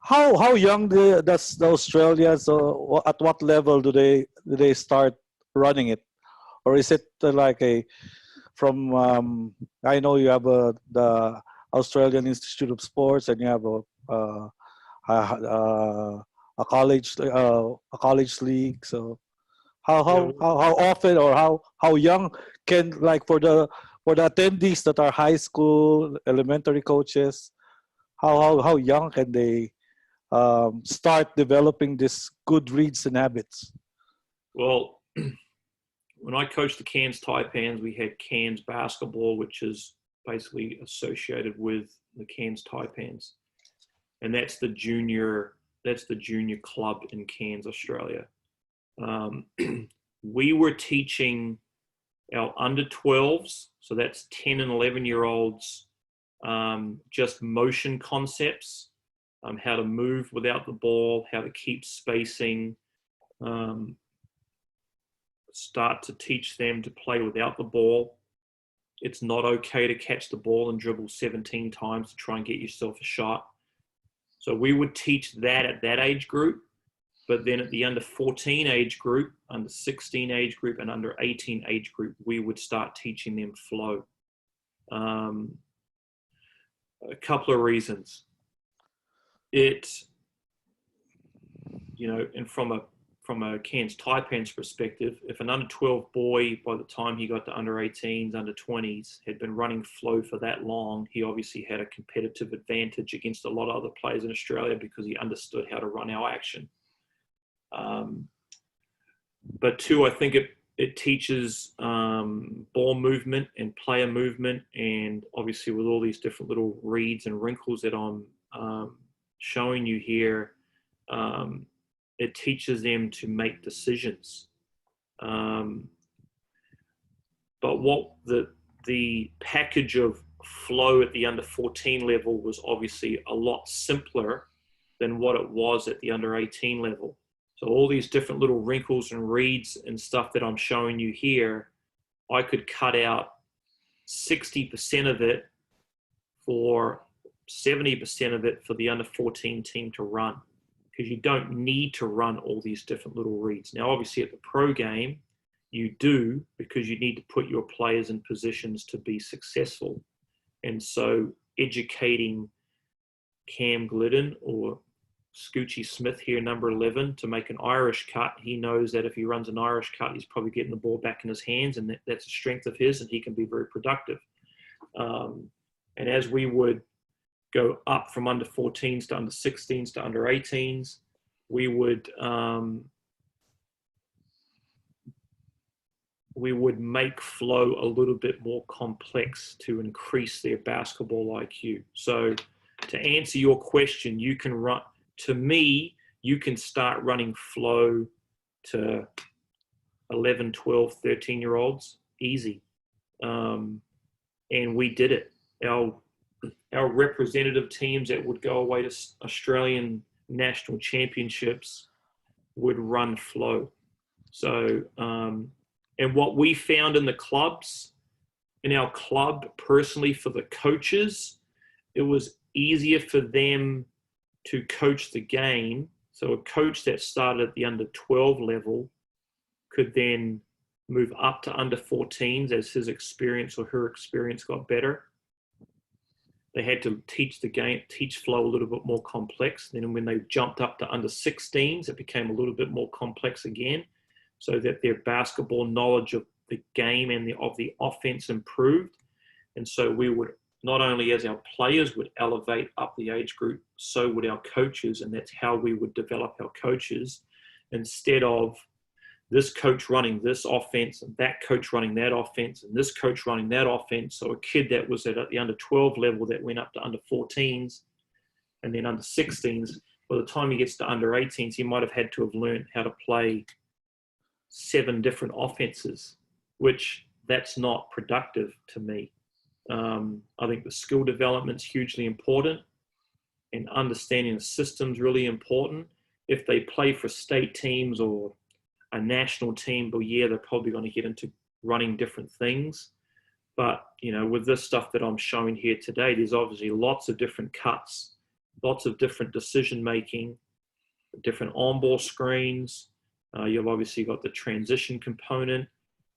how young does the Australians? At what level do they start running it, or is it like a from? I know you have the Australian Institute of Sports, and you have a college league. So how Yeah, how how, how often or how young can, like, for the attendees that are high school elementary coaches, how young can they start developing this good reads and habits? well, when I coached the Cairns Taipans, we had Cairns basketball, which is basically associated with the Cairns Taipans, and that's the junior club in Cairns, Australia. Um, we were teaching our under 12s, so that's 10 and 11-year-olds, just motion concepts, how to move without the ball, how to keep spacing, um, start to teach them to play without the ball. It's not okay to catch the ball and dribble 17 times to try and get yourself a shot. So we would teach that at that age group. But then at the under 14 age group, under 16 age group, and under 18 age group, we would start teaching them flow. A couple of reasons. And from a Cairns Taipan's perspective, if an under 12 boy, by the time he got to under 18s, under 20s, had been running flow for that long, he obviously had a competitive advantage against a lot of other players in Australia because he understood how to run our action. But two, I think it teaches ball movement and player movement, and obviously with all these different little reads and wrinkles that I'm showing you here, it teaches them to make decisions. But what the package of flow at the under 14 level was obviously a lot simpler than what it was at the under 18 level. So all these different little wrinkles and reads and stuff that I'm showing you here, I could cut out 60% of it for 70% of it for the under 14 team to run, because you don't need to run all these different little reads. Now, obviously at the pro game, you do, because you need to put your players in positions to be successful. And so educating Cam Glidden or Scoochie Smith here, number 11, to make an Irish cut, he knows that if he runs an Irish cut, he's probably getting the ball back in his hands, and that's a strength of his, and he can be very productive. And as we would go up from under 14s to under 16s to under 18s, we would make flow a little bit more complex to increase their basketball IQ. So to answer your question, you can run, to me, you can start running flow to 11, 12, 13-year-olds easy. And we did it. Our representative teams that would go away to Australian national championships would run flow. So, and what we found in the clubs, in our club personally for the coaches, it was easier for them to coach the game. So a coach that started at the under 12 level could then move up to under 14s as his experience or her experience got better. They had to teach flow a little bit more complex. Then when they jumped up to under 16s, it became a little bit more complex again, so that their basketball knowledge of the game and of the offense improved. And so we would, not only as our players would elevate up the age group, so would our coaches, and that's how we would develop our coaches. Instead of this coach running this offense and that coach running that offense and this coach running that offense. So a kid that was at the under 12 level that went up to under 14s and then under 16s, by the time he gets to under 18s, he might have had to have learned how to play 7 different offenses, which that's not productive to me. I think the skill development's hugely important. and understanding the system's really important. If they play for state teams or a national team, well, yeah, they're probably going to get into running different things. But, with this stuff that I'm showing here today, there's obviously lots of different cuts, lots of different decision-making, different on-ball screens. You've obviously got the transition component.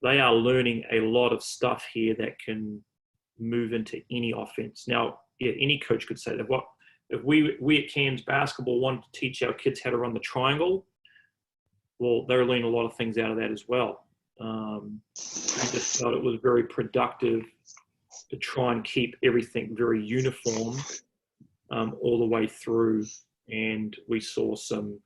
They are learning a lot of stuff here that can move into any offense. Now, yeah, any coach could say that. If we at Cairns Basketball wanted to teach our kids how to run the triangle, well, they're learning a lot of things out of that as well. We just felt it was very productive to try and keep everything very uniform all the way through. And we saw some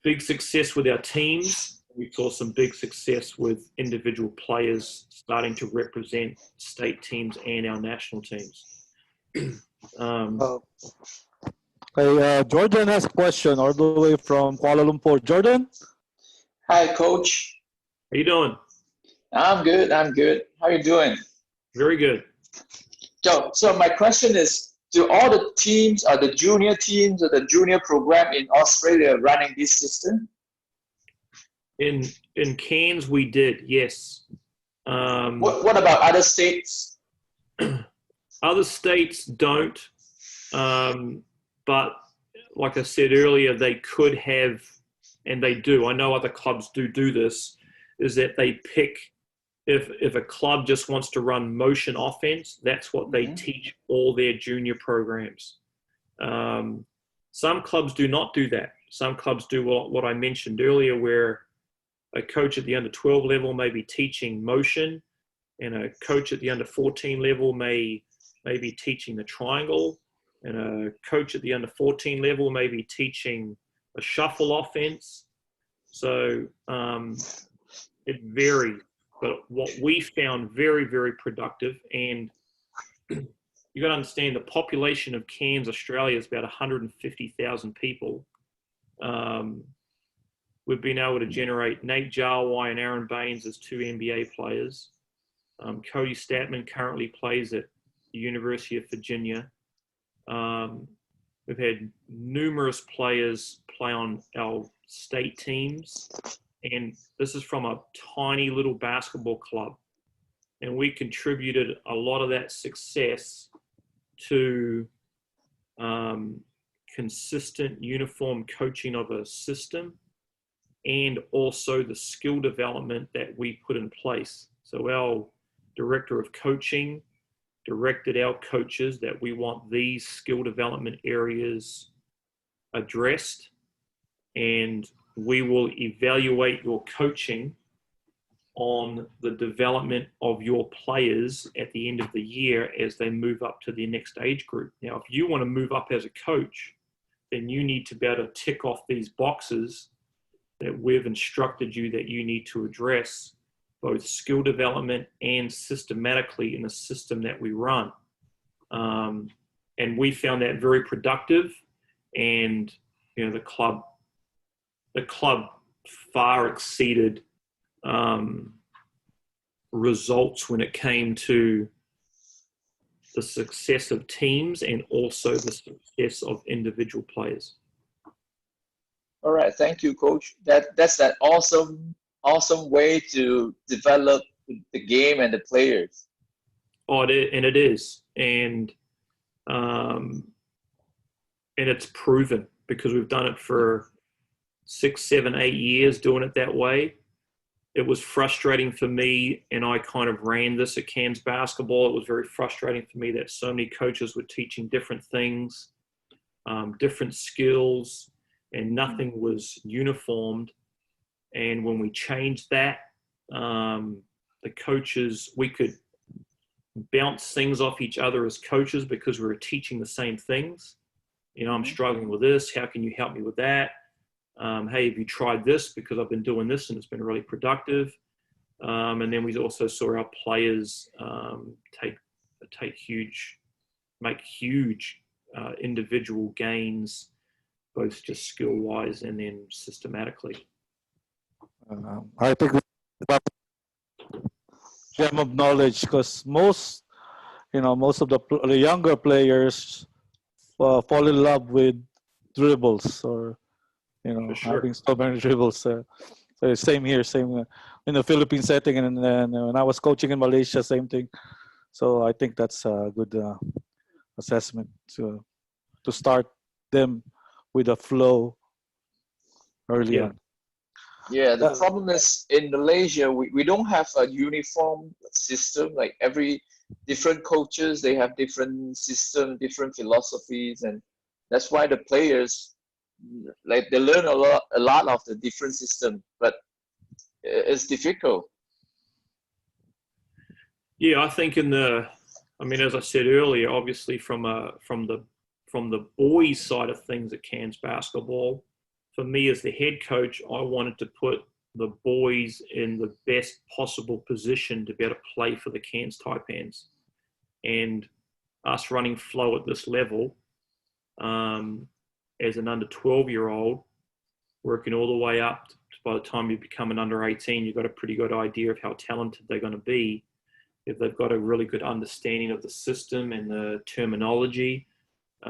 big success with our teams. We saw some big success with individual players starting to represent state teams and our national teams. Jordan has a question all the way from Kuala Lumpur. Jordan? Hi, Coach. How you doing? I'm good. How you doing? Very good. So my question is, do all the teams, the junior teams or the junior program in Australia running this system? In Cairns, we did, yes. What about other states? Other states don't, but like I said earlier, they could have, and they do. I know other clubs do this, is that they pick, if a club just wants to run motion offense, that's what they teach all their junior programs. Some clubs do not do that. Some clubs do what I mentioned earlier, where a coach at the under 12 level may be teaching motion, and a coach at the under 14 level may be teaching the triangle, and a coach at the under 14 level may be teaching a shuffle offense. So it varies. But what we found very, very productive, and you got to understand the population of Cairns, Australia is about 150,000 people. We've been able to generate Nate Jarwai and Aaron Baines as 2 NBA players. Cody Statman currently plays at the University of Virginia. We've had numerous players play on our state teams, and this is from a tiny little basketball club. And we contributed a lot of that success to consistent, uniform coaching of a system, and also the skill development that we put in place. So our director of coaching directed our coaches that we want these skill development areas addressed, and we will evaluate your coaching on the development of your players at the end of the year as they move up to the next age group. Now, if you want to move up as a coach, then you need to be able to tick off these boxes that we've instructed you that you need to address, both skill development and systematically in the system that we run. And we found that very productive, and the club far exceeded results when it came to the success of teams and also the success of individual players. All right, thank you, Coach. That's an awesome way to develop the game and the players. Oh, it is, and it's proven because we've done it for 6, 7, 8 years doing it that way. It was frustrating for me, and I kind of ran this at Cairns Basketball. It was very frustrating for me that so many coaches were teaching different things, different skills, and nothing was uniformed. And when we changed that, the coaches, we could bounce things off each other as coaches because we were teaching the same things. I'm struggling with this. How can you help me with that? Hey, have you tried this? Because I've been doing this and it's been really productive. And then we also saw our players make huge individual gains, both just skill-wise and then systematically. I think that's a gem of knowledge, because most of the younger players fall in love with dribbles, or For sure. having so many dribbles. So same here, same in the Philippine setting, and then when I was coaching in Malaysia, same thing. So I think that's a good assessment to start them with a flow early Yeah. on. Yeah, the problem is in Malaysia, we don't have a uniform system. Like every different coaches, they have different system, different philosophies, and that's why the players, like, they learn a lot of the different system, but it's difficult. Yeah, I think as I said earlier, obviously from the boys' side of things at Cairns basketball, for me as the head coach, I wanted to put the boys in the best possible position to be able to play for the Cairns Taipans. And us running flow at this level, as an under 12-year-old, working all the way up to, by the time you become an under 18, you've got a pretty good idea of how talented they're going to be. If they've got a really good understanding of the system and the terminology, they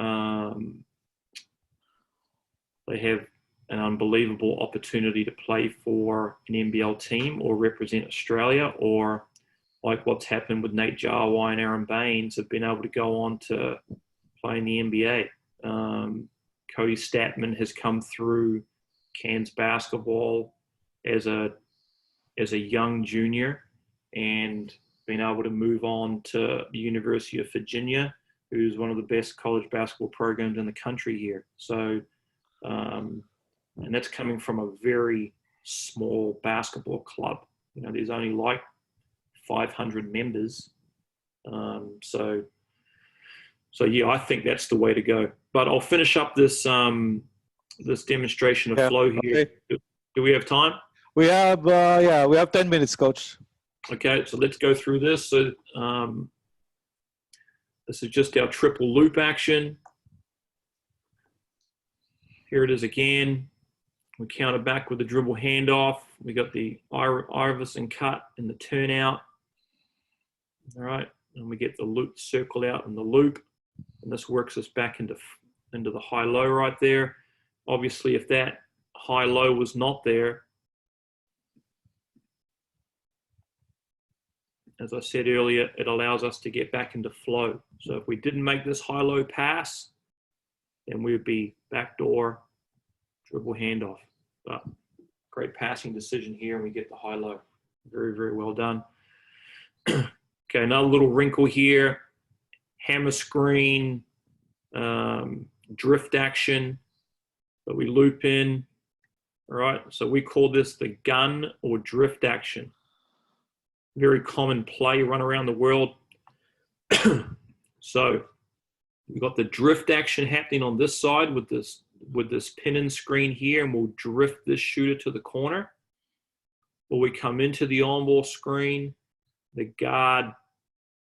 have an unbelievable opportunity to play for an NBL team or represent Australia, or like what's happened with Nate Jarwai and Aaron Baines, have been able to go on to play in the NBA. Cody Statman has come through Cairns basketball as a young junior and been able to move on to the University of Virginia, who's one of the best college basketball programs in the country here. So, and that's coming from a very small basketball club. There's only like 500 members. So yeah, I think that's the way to go. But I'll finish up this demonstration of flow here. Okay. Do we have time? We have we have 10 minutes, coach. Okay, so let's go through this. So this is just our triple loop action. Here it is again. We counter back with the dribble handoff. We got the Iverson cut and the turnout. All right, and we get the loop circle out in the loop, and this works us back into the high-low right there. Obviously, if that high-low was not there, as I said earlier, it allows us to get back into flow. So if we didn't make this high-low pass, then we would be backdoor dribble handoff. But great passing decision here, and we get the high-low. Very, very well done. Okay, another little wrinkle here. Hammer screen, drift action, but we loop in. All right, so we call this the gun or drift action. Very common play run around the world. So we've got the drift action happening on this side with this pin and screen here, and we'll drift this shooter to the corner. Or we come into the on-ball screen, the guard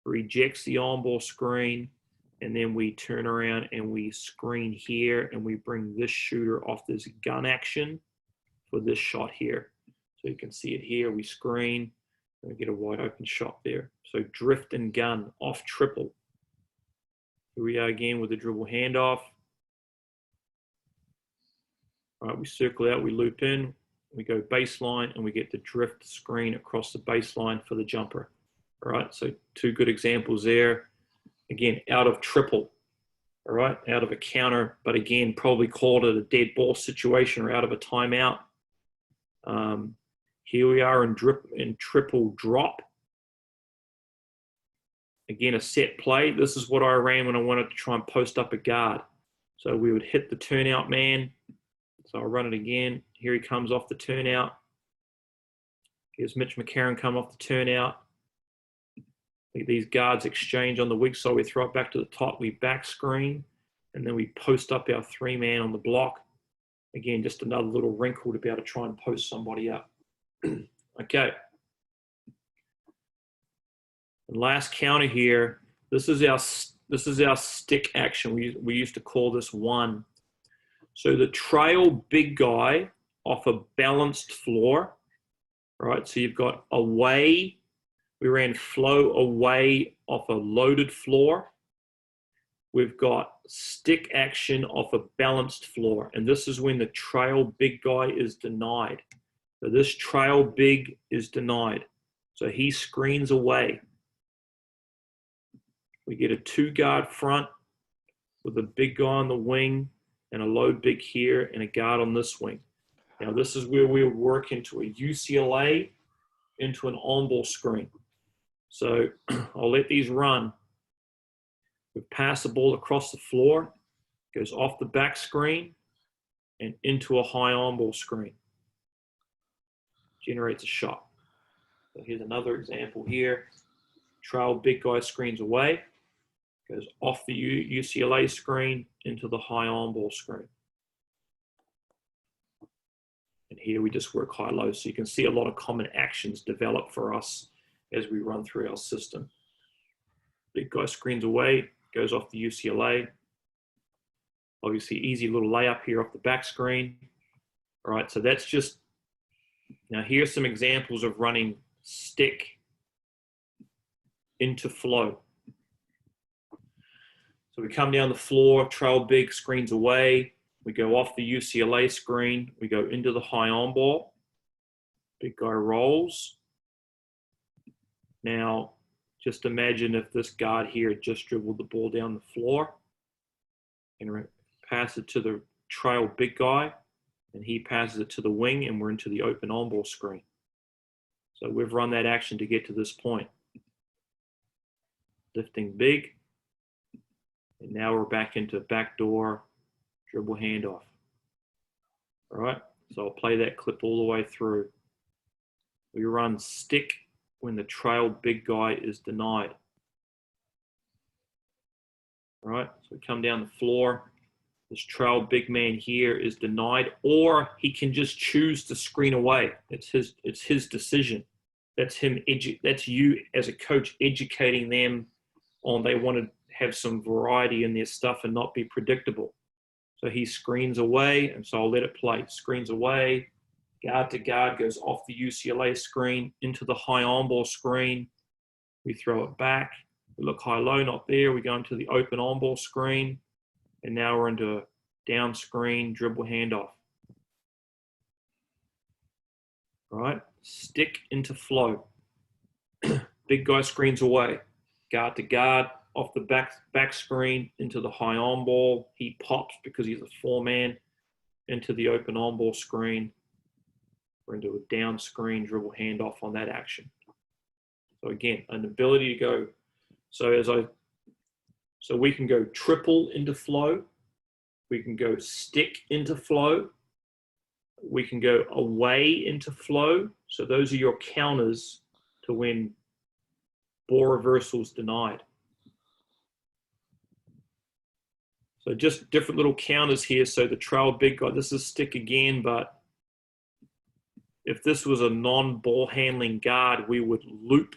rejects the on-ball screen, and then we turn around and we screen here, and we bring this shooter off this gun action for this shot here. So you can see it here, we screen, and we get a wide open shot there. So drift and gun off triple. Here we are again with the dribble handoff. All right, we circle out, we loop in, we go baseline, and we get the drift screen across the baseline for the jumper. All right, so two good examples there. Again, out of triple, all right, out of a counter, but again, probably called it a dead ball situation or out of a timeout. Here we are in triple drop. Again, a set play. This is what I ran when I wanted to try and post up a guard. So we would hit the turnout man. So I'll run it again. Here he comes off the turnout. Here's Mitch McCarron come off the turnout. These guards exchange on the weak side. We throw it back to the top. We back screen. And then we post up our three-man on the block. Again, just another little wrinkle to be able to try and post somebody up. Okay. And last counter here. This is our stick action. We used to call this one. So the trail big guy off a balanced floor. Right. So you've got away. We ran flow away off a loaded floor. we've got stick action off a balanced floor. And this is when the trail big guy is denied. So this trail big is denied. So he screens away. We get a 2-guard front with a big guy on the wing and a low big here and a guard on this wing. Now this is where we work into a UCLA, into an on-ball screen. So I'll let these run. We pass the ball across the floor, goes off the back screen and into a high on-ball screen. Generates a shot. So here's another example here. Trail big guy screens away, goes off the UCLA screen into the high on-ball screen. And here we just work high-low. So you can see a lot of common actions develop for us as we run through our system. Big guy screens away, goes off the UCLA. Obviously, easy little layup here off the back screen. All right, so that's just, now here's some examples of running stick into flow. So we come down the floor, trail big, screens away. We go off the UCLA screen. We go into the high on ball. Big guy rolls. Now, just imagine if this guard here just dribbled the ball down the floor and pass it to the trail big guy, and he passes it to the wing, and we're into the open on ball screen. So we've run that action to get to this point. Lifting big, and now we're back into backdoor dribble handoff. All right, so I'll play that clip all the way through. We run stick when the trail big guy is denied. All right, so we come down the floor. This trail big man here is denied, or he can just choose to screen away. It's his decision. That's him. That's you as a coach educating them on they want to have some variety in their stuff and not be predictable. So he screens away, and so I'll let it play. Screens away, guard to guard, goes off the UCLA screen into the high on ball screen. We throw it back. We look high-low, not there. We go into the open on ball screen, and now we're into a down screen dribble handoff. All right, stick into flow. Big guy screens away, guard to guard, off the back screen into the high on ball. He pops because he's a 4-man into the open on ball screen. We're into a down screen dribble handoff on that action. So again, an ability to go. So we can go triple into flow. We can go stick into flow. We can go away into flow. So those are your counters to when ball reversal is denied. So just different little counters here. So the trail big guy, this is stick again, but if this was a non-ball handling guard, we would loop,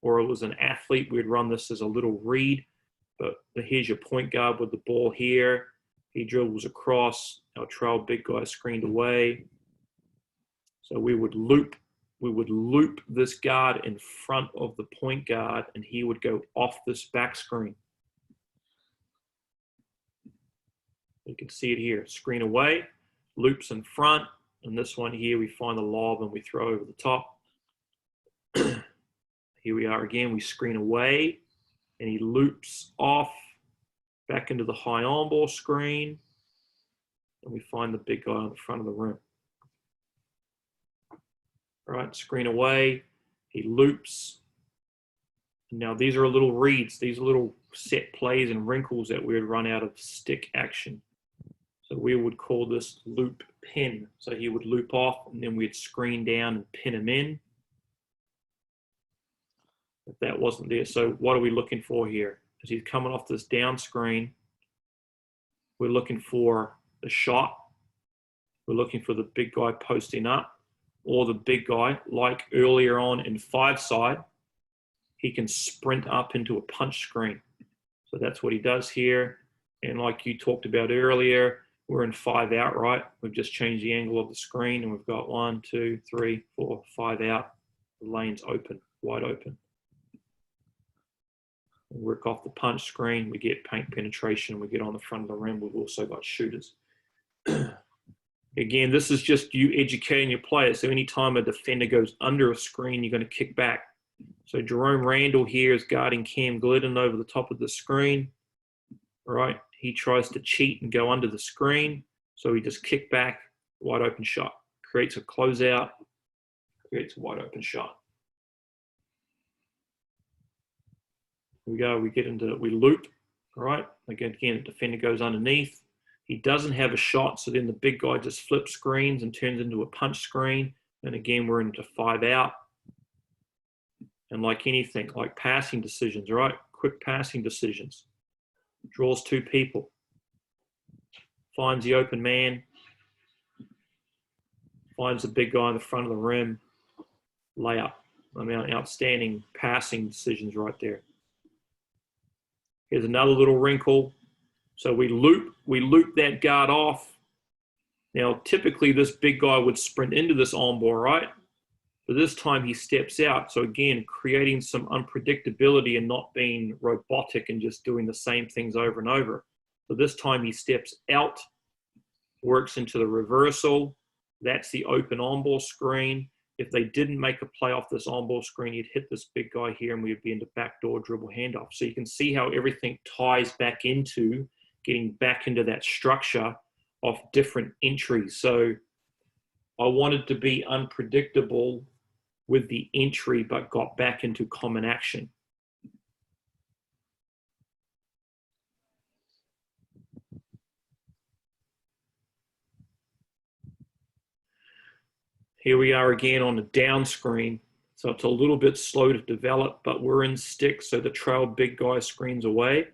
or it was an athlete, we'd run this as a little read. But here's your point guard with the ball here. He dribbles across, our trail big guy screened away. So we would loop this guard in front of the point guard, and he would go off this back screen. You can see it here, screen away, loops in front, and this one here, we find the lob and we throw over the top. Here we are again, we screen away, and he loops off back into the high on ball screen, and we find the big guy on the front of the rim. All right, screen away, he loops. Now these are little reads, these are little set plays and wrinkles that we would run out of stick action. So we would call this loop pin. So he would loop off, and then we'd screen down and pin him in. If that wasn't there. So what are we looking for here? As he's coming off this down screen, we're looking for the shot. We're looking for the big guy posting up, or the big guy, like earlier on in 5-side, he can sprint up into a punch screen. So that's what he does here. And like you talked about earlier, we're in 5 out, right? We've just changed the angle of the screen, and we've got 1, 2, 3, 4, 5 out. The lane's open, wide open. We work off the punch screen, we get paint penetration, we get on the front of the rim. We've also got shooters. Again, this is just you educating your players. So anytime a defender goes under a screen, you're going to kick back. So Jerome Randall here is guarding Cam Glidden over the top of the screen. All right, he tries to cheat and go under the screen. So he just kick back, wide open shot. Creates a closeout, creates a wide open shot. Here we go, we loop, all right? Again, the defender goes underneath. He doesn't have a shot, so then the big guy just flips screens and turns into a punch screen. And again, we're into 5 out. And like anything, like passing decisions, right? Quick passing decisions. Draws 2 people. Finds the open man. Finds the big guy in the front of the rim. Layup. I mean, outstanding passing decisions right there. Here's another little wrinkle. So we loop that guard off. Now, typically this big guy would sprint into this on ball, right? But this time he steps out. So again, creating some unpredictability and not being robotic and just doing the same things over and over. So this time he steps out, works into the reversal. That's the open on ball screen. If they didn't make a play off this on ball screen, you'd hit this big guy here and we'd be into backdoor dribble handoff. So you can see how everything ties back into getting back into that structure of different entries. So I wanted to be unpredictable with the entry, but got back into common action. Here we are again on the down screen. So it's a little bit slow to develop, but we're in stick. So the trail big guy screens away.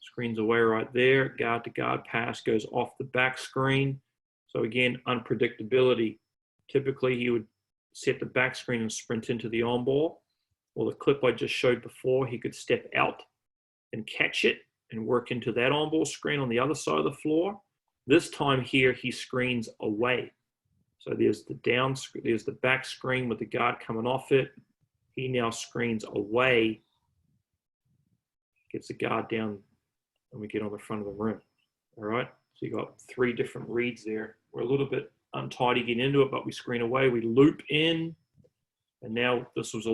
Screens away right there. Guard to guard pass goes off the back screen. So again, unpredictability. Typically he would set the back screen and sprint into the on ball. Well, the clip I just showed before, he could step out and catch it and work into that on ball screen on the other side of the floor. This time here, he screens away. So there's the back screen with the guard coming off it. He now screens away, gets the guard down, and we get on the front of the rim. All right, so you got 3 different reads there. We're a little bit untidy getting into it, but we screen away, we loop in, and now this was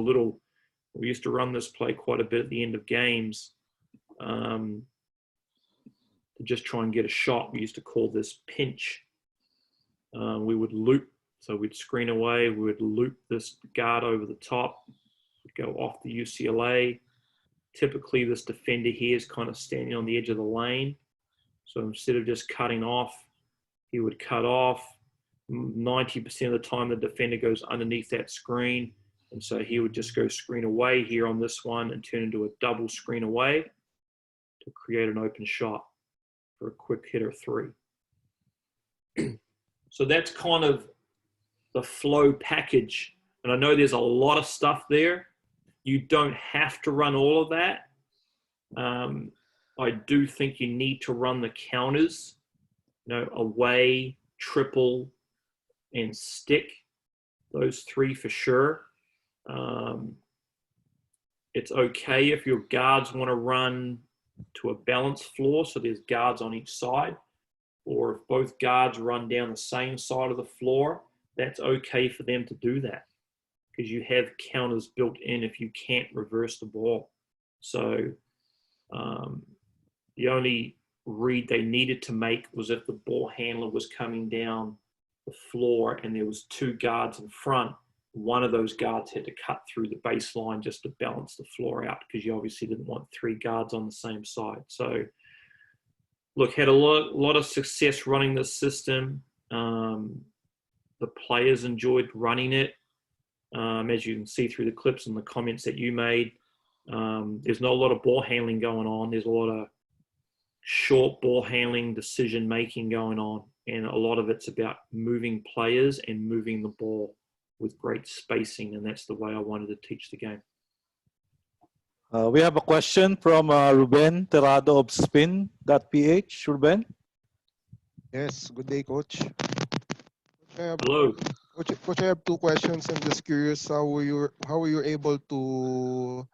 we used to run this play quite a bit at the end of games to just try and get a shot. We used to call this pinch. We would loop, so we'd screen away, we would loop this guard over the top, we'd go off the UCLA. Typically this defender here is kind of standing on the edge of the lane. So instead of just cutting off, he would cut off. 90% of the time the defender goes underneath that screen. And so he would just go screen away here on this one and turn into a double screen away to create an open shot for a quick hitter 3. So that's kind of the flow package. And I know there's a lot of stuff there. You don't have to run all of that. I do think you need to run the counters, away, triple, and stick. Those 3 for sure. It's okay if your guards want to run to a balanced floor, so there's guards on each side. Or if both guards run down the same side of the floor, that's okay for them to do that because you have counters built in if you can't reverse the ball. So the only read they needed to make was if the ball handler was coming down the floor and there was 2 guards in front, one of those guards had to cut through the baseline just to balance the floor out because you obviously didn't want 3 guards on the same side. So look, had a lot of success running this system. The players enjoyed running it. As you can see through the clips and the comments that you made, there's not a lot of ball handling going on. There's a lot of short ball handling, decision making going on. And a lot of it's about moving players and moving the ball with great spacing. And that's the way I wanted to teach the game. We have a question from Ruben Terrado of spin.ph. Ruben? Yes, good day, Coach. Hello. Coach, I have 2 questions. I'm just curious how were you able to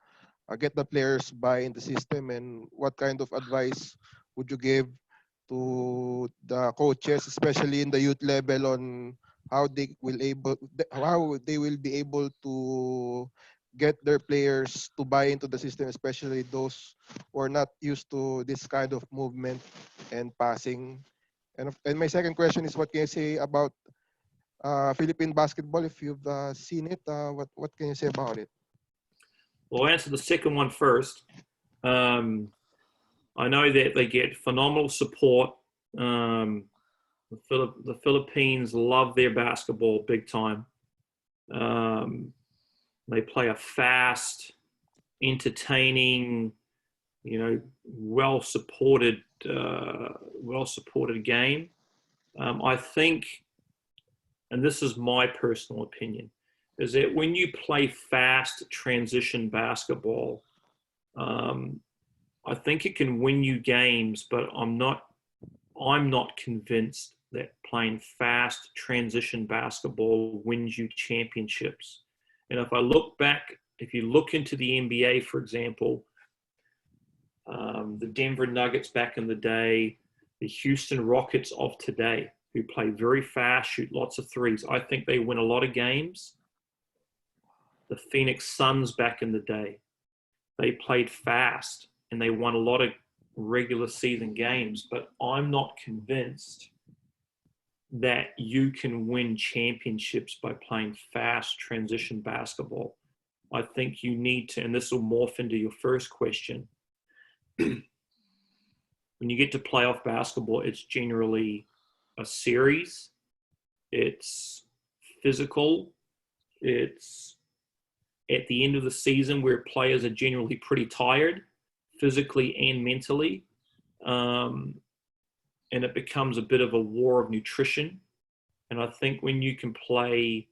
get the players buy in the system, and what kind of advice would you give to the coaches, especially in the youth level, on how they will be able to get their players to buy into the system, especially those who are not used to this kind of movement and passing. And my second question is, what can you say about Philippine basketball? If you've seen it, what can you say about it? Well, I'll answer the second one first. I know that they get phenomenal support. The Philippines love their basketball big time. They play a fast, entertaining, well-supported game. I think, and this is my personal opinion, is that when you play fast transition basketball, I think it can win you games, but I'm not convinced that playing fast transition basketball wins you championships. And if you look into the NBA, for example, the Denver Nuggets back in the day, the Houston Rockets of today, who play very fast, shoot lots of threes, I think they win a lot of games. The Phoenix Suns back in the day, they played fast and they won a lot of regular season games, but I'm not convinced that you can win championships by playing fast transition basketball. I think you need to, and this will morph into your first question, when you get to playoff basketball, it's generally a series, it's physical, it's at the end of the season where players are generally pretty tired, physically and mentally. And it becomes a bit of a war of nutrition. And I think when you can play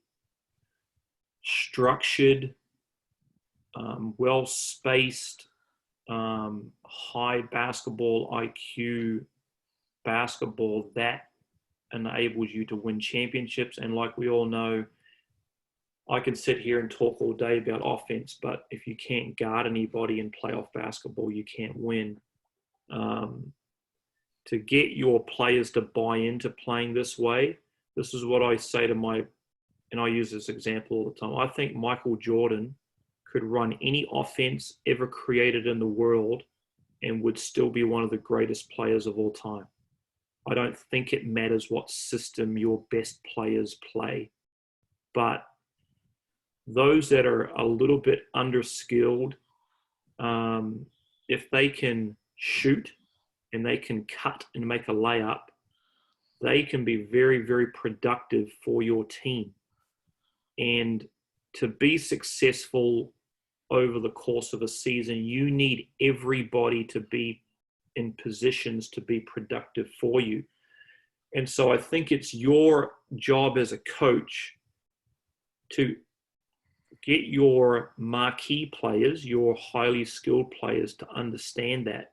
structured, well-spaced, high basketball IQ basketball, that enables you to win championships. And like we all know, I can sit here and talk all day about offense, but if you can't guard anybody in playoff basketball, you can't win. To get your players to buy into playing this way, this is what I say to and I use this example all the time. I think Michael Jordan could run any offense ever created in the world and would still be one of the greatest players of all time. I don't think it matters what system your best players play, but those that are a little bit underskilled, if they can shoot and they can cut and make a layup, they can be very, very productive for your team. And to be successful over the course of a season, you need everybody to be in positions to be productive for you. And so I think it's your job as a coach to get your marquee players, your highly skilled players, to understand that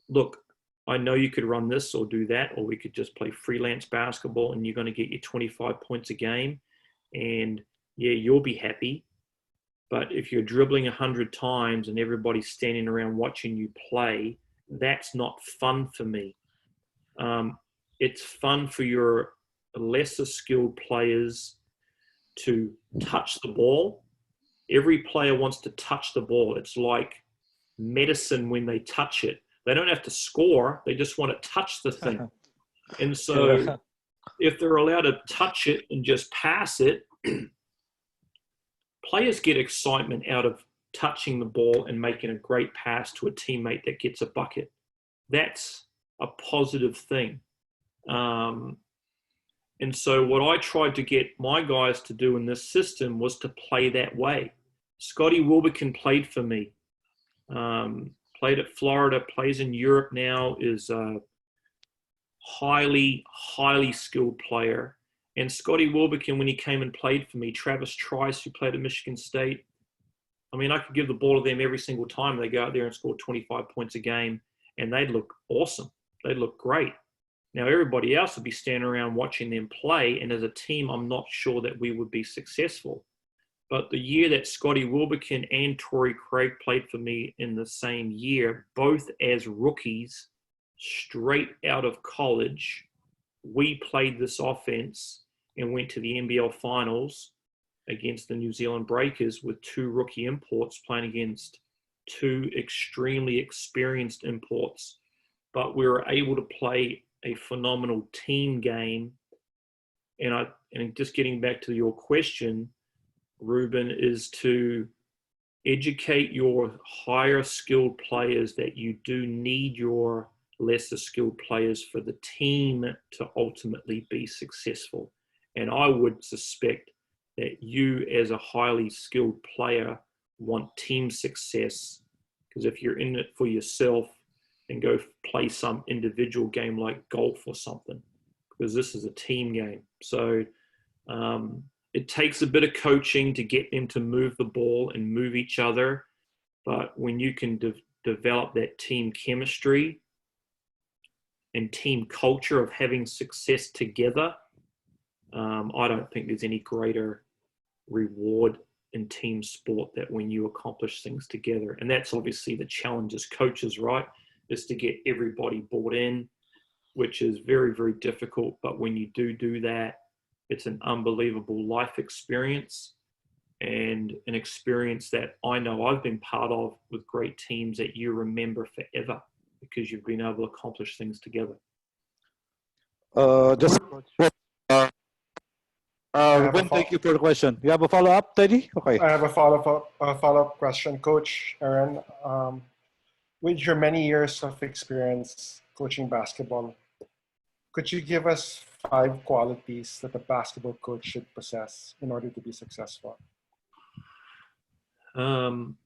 look, I know you could run this or do that, or we could just play freelance basketball and you're going to get your 25 points a game and yeah, you'll be happy. But if you're dribbling 100 times and everybody's standing around watching you play, that's not fun for me. It's fun for your lesser skilled players to touch the ball. Every player wants to touch the ball. It's like medicine when they touch it. They don't have to score. They just want to touch the thing. And so if they're allowed to touch it and just pass it, players get excitement out of touching the ball and making a great pass to a teammate that gets a bucket. That's a positive thing. And so what I tried to get my guys to do in this system was to play that way. Scotty Wilbekin played for me. Played at Florida, plays in Europe now, is a highly, highly skilled player. And Scotty Wilbekin, when he came and played for me, Travis Trice, who played at Michigan State, I mean, I could give the ball to them every single time. They go out there and score 25 points a game, and they'd look awesome. They'd look great. Now, everybody else would be standing around watching them play, and as a team, I'm not sure that we would be successful. But the year that Scotty Wilbekin and Torrey Craig played for me in the same year, both as rookies, straight out of college, we played this offense and went to the NBL finals against the New Zealand Breakers with 2 rookie imports playing against 2 extremely experienced imports. But we were able to play a phenomenal team game. And just getting back to your question, Ruben, is to educate your higher skilled players that you do need your lesser skilled players for the team to ultimately be successful. And I would suspect that you, as a highly skilled player, want team success, because if you're in it for yourself, then go play some individual game like golf or something, because this is a team game. So it takes a bit of coaching to get them to move the ball and move each other. But when you can develop that team chemistry and team culture of having success together, I don't think there's any greater reward in team sport that when you accomplish things together. And that's obviously the challenge as coaches, right? Is to get everybody bought in, which is very, very difficult. But when you do that, it's an unbelievable life experience, and an experience that I know I've been part of with great teams that you remember forever because you've been able to accomplish things together. Just Ruben, thank you for the question. You have a follow-up, Teddy? Okay. I have a follow-up question, Coach Aaron. With your many years of experience coaching basketball, could you give us 5 qualities that a basketball coach should possess in order to be successful? You've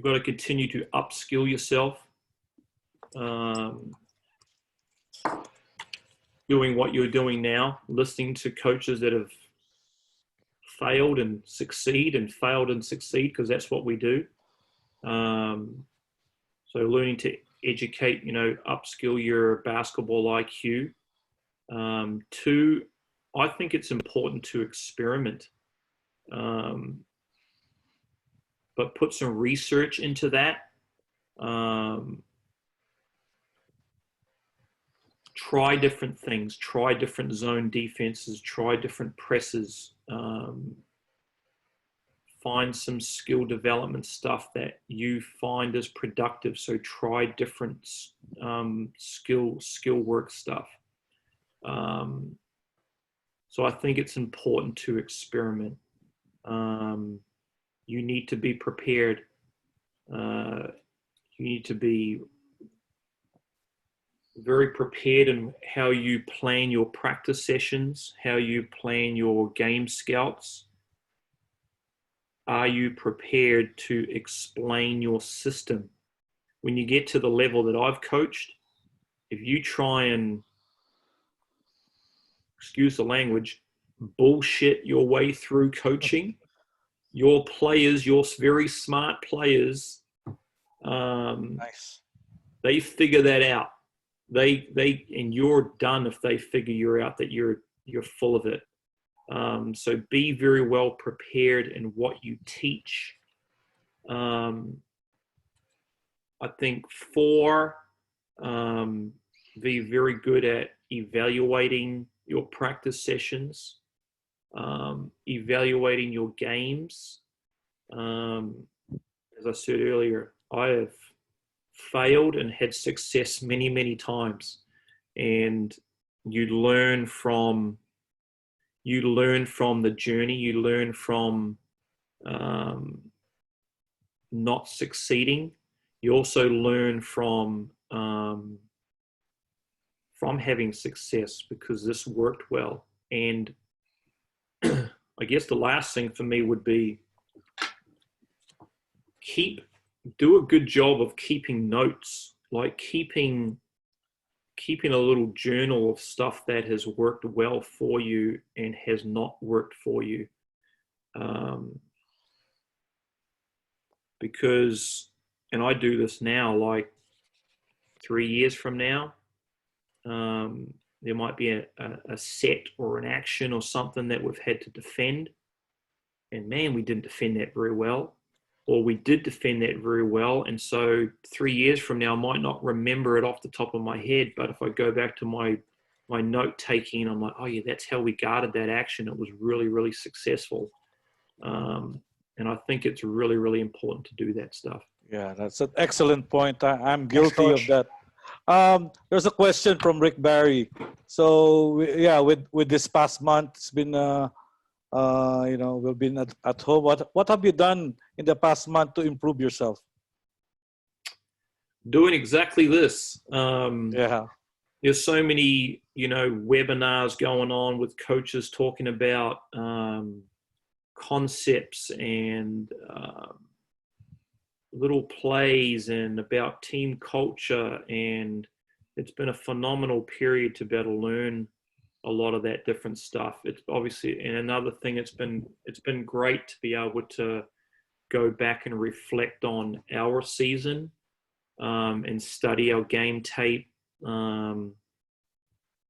got to continue to upskill yourself, doing what you're doing now, listening to coaches that have failed and succeed, because that's what we do. So learning to educate, upskill your basketball IQ. 2, I think it's important to experiment, but put some research into that. Try different things, try different zone defenses, try different presses, find some skill development stuff that you find is productive. So try different skill work stuff. So I think it's important to experiment. You need to be prepared. You need to be very prepared in how you plan your practice sessions, how you plan your game scouts. Are you prepared to explain your system? When you get to the level that I've coached, if you try and, excuse the language, bullshit your way through coaching, your players, your very smart players, Nice. they figure that out. And you're done if they figure you out that you're full of it. So be very well prepared in what you teach. I think 4, be very good at evaluating your practice sessions, evaluating your games. As I said earlier, I have failed and had success many, many times, and you learn from the journey. You learn from not succeeding. You also learn from having success because this worked well. And I guess the last thing for me would be do a good job of keeping notes, like keeping a little journal of stuff that has worked well for you and has not worked for you. Because, and I do this now, like 3 years from now, there might be a set or an action or something that we've had to defend. and man, we didn't defend that very well, or we did defend that very well. And so 3 years from now, I might not remember it off the top of my head, but if I go back to my note taking, I'm like, oh yeah, that's how we guarded that action. It was really, really successful. And I think it's really, really important to do that stuff. Yeah, that's an excellent point. I'm Thanks, guilty of Coach. that. There's a question from Rick Barry. So yeah, with this past month, it's been we've been at home. What have you done in the past month to improve yourself? Doing exactly this. Yeah. There's so many, webinars going on with coaches talking about concepts and little plays and about team culture, and it's been a phenomenal period to be able to learn a lot of that different stuff. It's obviously, and another thing, it's been great to be able to go back and reflect on our season and study our game tape.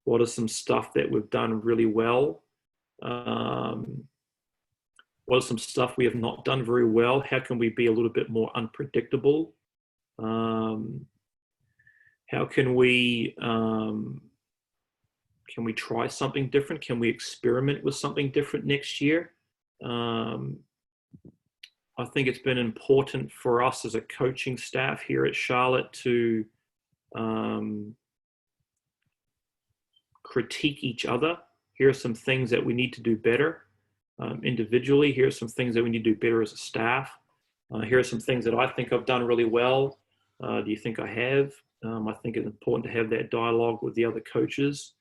What are some stuff that we've done really well? What are some stuff we have not done very well? How can we be a little bit more unpredictable? How can we try something different? Can we experiment with something different next year? I think it's been important for us as a coaching staff here at Charlotte to critique each other. Here are some things that we need to do better. Individually, here are some things that we need to do better as a staff. Here are some things that I think I've done really well. Do you think I have? I think it's important to have that dialogue with the other coaches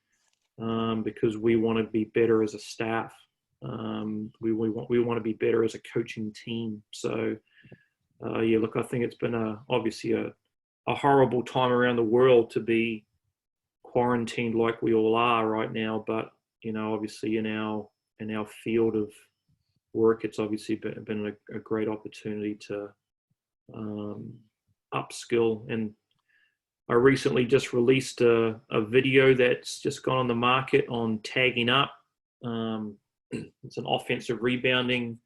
because we want to be better as a staff. We want to be better as a coaching team. So, look, I think it's been obviously a horrible time around the world to be quarantined like we all are right now. But obviously in our field of work, it's obviously been a great opportunity to upskill. And I recently just released a video that's just gone on the market on tagging up. It's an offensive rebounding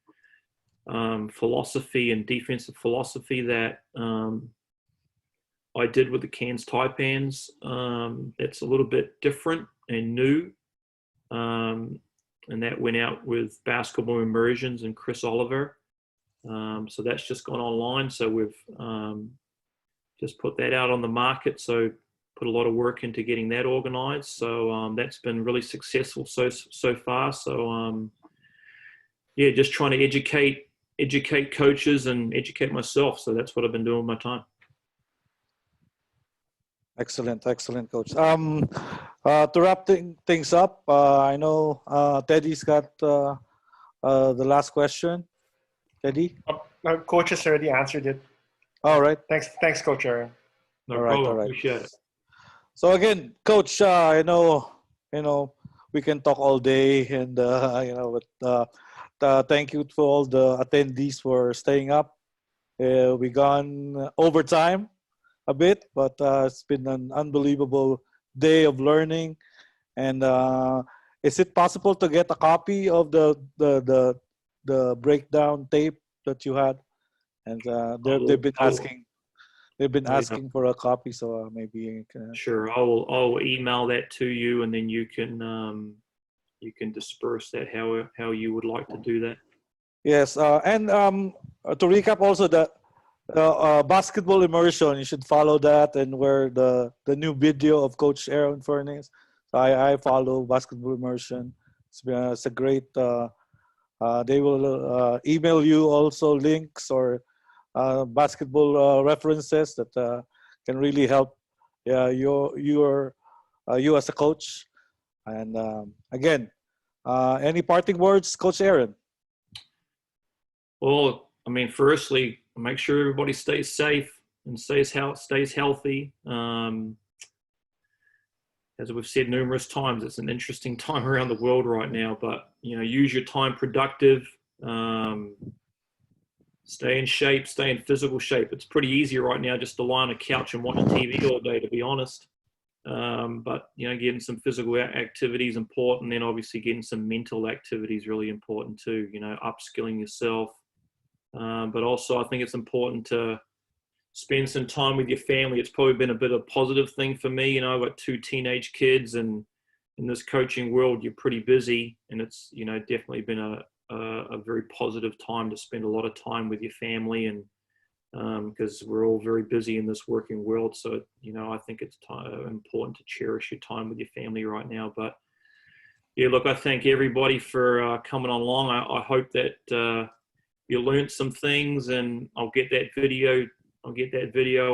philosophy and defensive philosophy that I did with the Cairns Taipans. It's a little bit different and new. And that went out with Basketball Immersions and Chris Oliver. So that's just gone online. So we've just put that out on the market. So put a lot of work into getting that organized. So that's been really successful so far. So just trying to educate coaches and educate myself. So that's what I've been doing with my time. Excellent, Coach. To wrap things up, I know Teddy's got the last question. Teddy? Coach has already answered it. All right. Thanks, Coach Aaron. No problem. Appreciate it. So again, Coach, I know we can talk all day, and but thank you to all the attendees for staying up. We gone overtime a bit, but it's been an unbelievable day of learning. And is it possible to get a copy of the breakdown tape that you had? And they've been asking for a copy, so maybe you can. Sure, I'll email that to you, and then you can disperse that how you would like to do that. Yes, and to recap also that. Basketball Immersion, you should follow that, and where the new video of Coach Aaron Fearne is. So I follow Basketball Immersion. It's a great. They will email you also links or basketball references that can really help you as a coach. And again, any parting words, Coach Aaron? Well, I mean, firstly, make sure everybody stays safe and stays healthy. As we've said numerous times, it's an interesting time around the world right now, but use your time productive, stay in shape, stay in physical shape. It's pretty easy right now just to lie on a couch and watch TV all day, to be honest. But getting some physical activity is important. Then obviously getting some mental activity is really important too. Upskilling yourself. But also I think it's important to spend some time with your family. It's probably been a bit of a positive thing for me. I've got 2 teenage kids, and in this coaching world, you're pretty busy, and it's definitely been a very positive time to spend a lot of time with your family, and because we're all very busy in this working world. So I think it's important to cherish your time with your family right now. But yeah, look, I thank everybody for coming along. I hope that you learned some things, and I'll get that video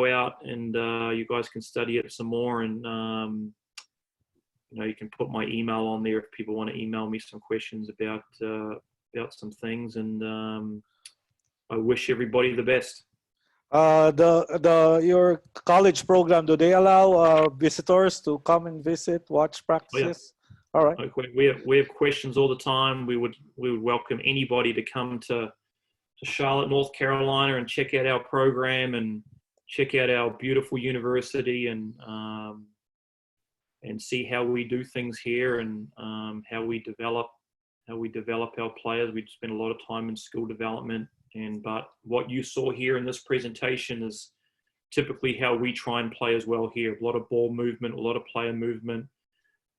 out, and you guys can study it some more, and you can put my email on there if people want to email me some questions about some things, and I wish everybody the best. Your college program, do they allow visitors to come and visit, watch practices? Oh, yeah. All right. We have questions all the time. We would welcome anybody to come to Charlotte, North Carolina, and check out our program and check out our beautiful university, and see how we do things here, and how we develop our players. We spend a lot of time in skill development, but what you saw here in this presentation is typically how we try and play as well here. A lot of ball movement, a lot of player movement.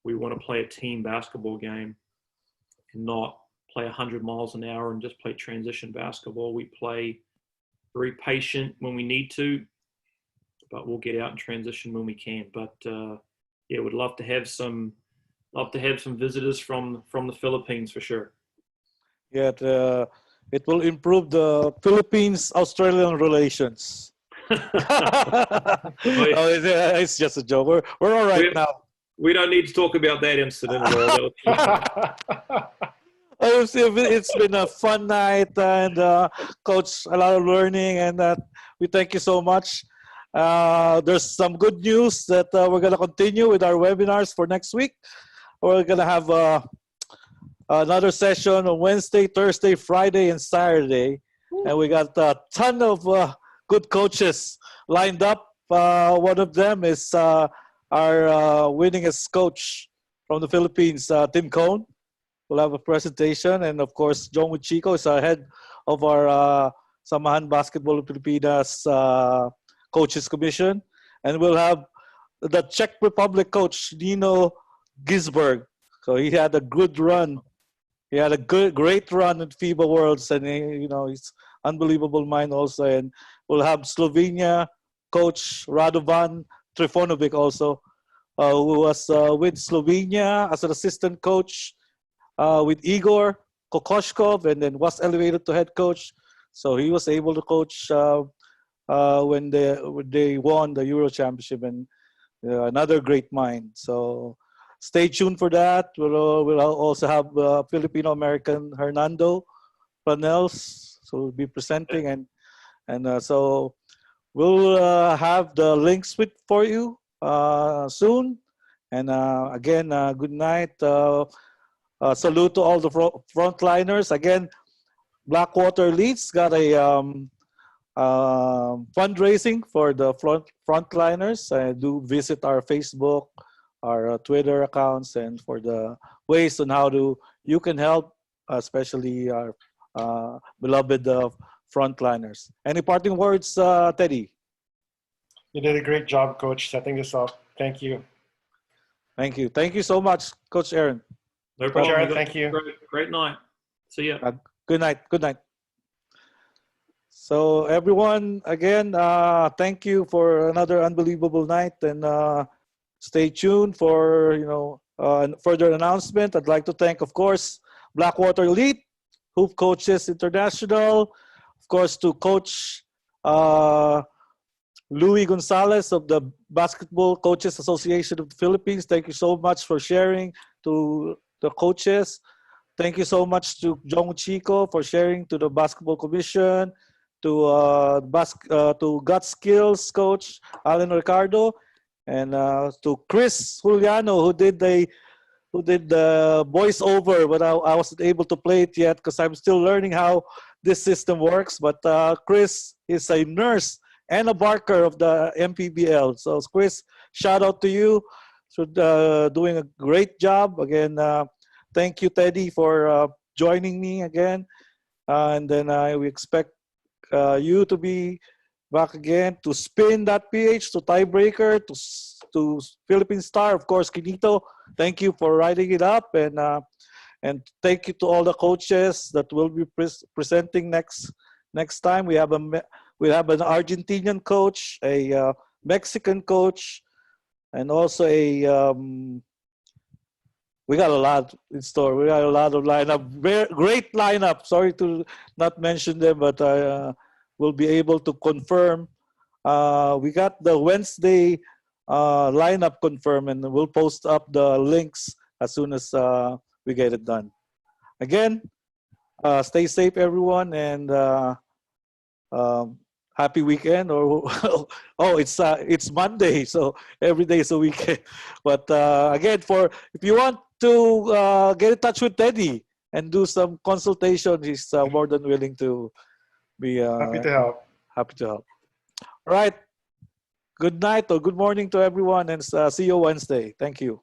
We want to play a team basketball game and not play 100 miles an hour and just play transition basketball. We play very patient when we need to, but we'll get out and transition when we can. But yeah, would love to have some visitors from the Philippines for sure. Yeah, it will improve the Philippines-Australian relations. It's just a joke. We're all right now. We don't need to talk about that incident at all. It's been a fun night, and Coach, a lot of learning, and we thank you so much. There's some good news that we're going to continue with our webinars for next week. We're going to have another session on Wednesday, Thursday, Friday, and Saturday. And we got a ton of good coaches lined up. One of them is our winningest coach from the Philippines, Tim Cone. We'll have a presentation. And of course, John Chico is our head of our Samahan Basketball Pilipinas Coaches Commission. And we'll have the Czech Republic coach, Nino Gisberg. So he had a good run. He had a great run at FIBA Worlds, and he's unbelievable mind also. And we'll have Slovenia coach Radovan Trifonovic also, who was with Slovenia as an assistant coach with Igor Kokoshkov, and then was elevated to head coach. So he was able to coach when they won the Euro Championship, and another great mind. So stay tuned for that. We'll also have Filipino American Hernando Planels, so we'll be presenting, and so we'll have the links for you soon. And again, good night. Salute to all the frontliners. Again, Blackwater Leads got a fundraising for the frontliners. Do visit our Facebook, our Twitter accounts, and for the ways on how you can help, especially our beloved frontliners. Any parting words, Teddy? You did a great job, Coach, setting this up. Thank you. Thank you. Thank you so much, Coach Aaron. No problem. Aaron, thank you. Great night. See ya. Good night. Good night. So everyone, again, thank you for another unbelievable night, and stay tuned for further announcement. I'd like to thank, of course, Blackwater Elite, Hoop Coaches International, of course, to Coach Louis Gonzalez of the Basketball Coaches Association of the Philippines. Thank you so much for sharing to the coaches. Thank you so much to John Chico for sharing to the Basketball Commission, to Gut Skills coach Alan Ricardo, and to Chris Juliano, who did the voiceover, but I wasn't able to play it yet because I'm still learning how this system works. But Chris is a nurse and a barker of the MPBL. So Chris, shout out to you for doing a great job. Again, thank you, Teddy, for joining me again. And then we expect you to be back again to spin that PH, to tiebreaker, to Philippine Star, of course, Kinito. Thank you for writing it up, and thank you to all the coaches that will be presenting next time. We have an Argentinian coach, a Mexican coach, and also we got a lot in store. We got a lot of lineup. Great lineup. Sorry to not mention them, but I will be able to confirm. We got the Wednesday lineup confirmed, and we'll post up the links as soon as we get it done. Again, stay safe, everyone, and happy weekend. Or it's Monday, so every day is a weekend. But again, if you want to get in touch with Teddy and do some consultation, he's more than willing to be Happy to help. Happy to help. All right. Good night or good morning to everyone, and see you Wednesday. Thank you.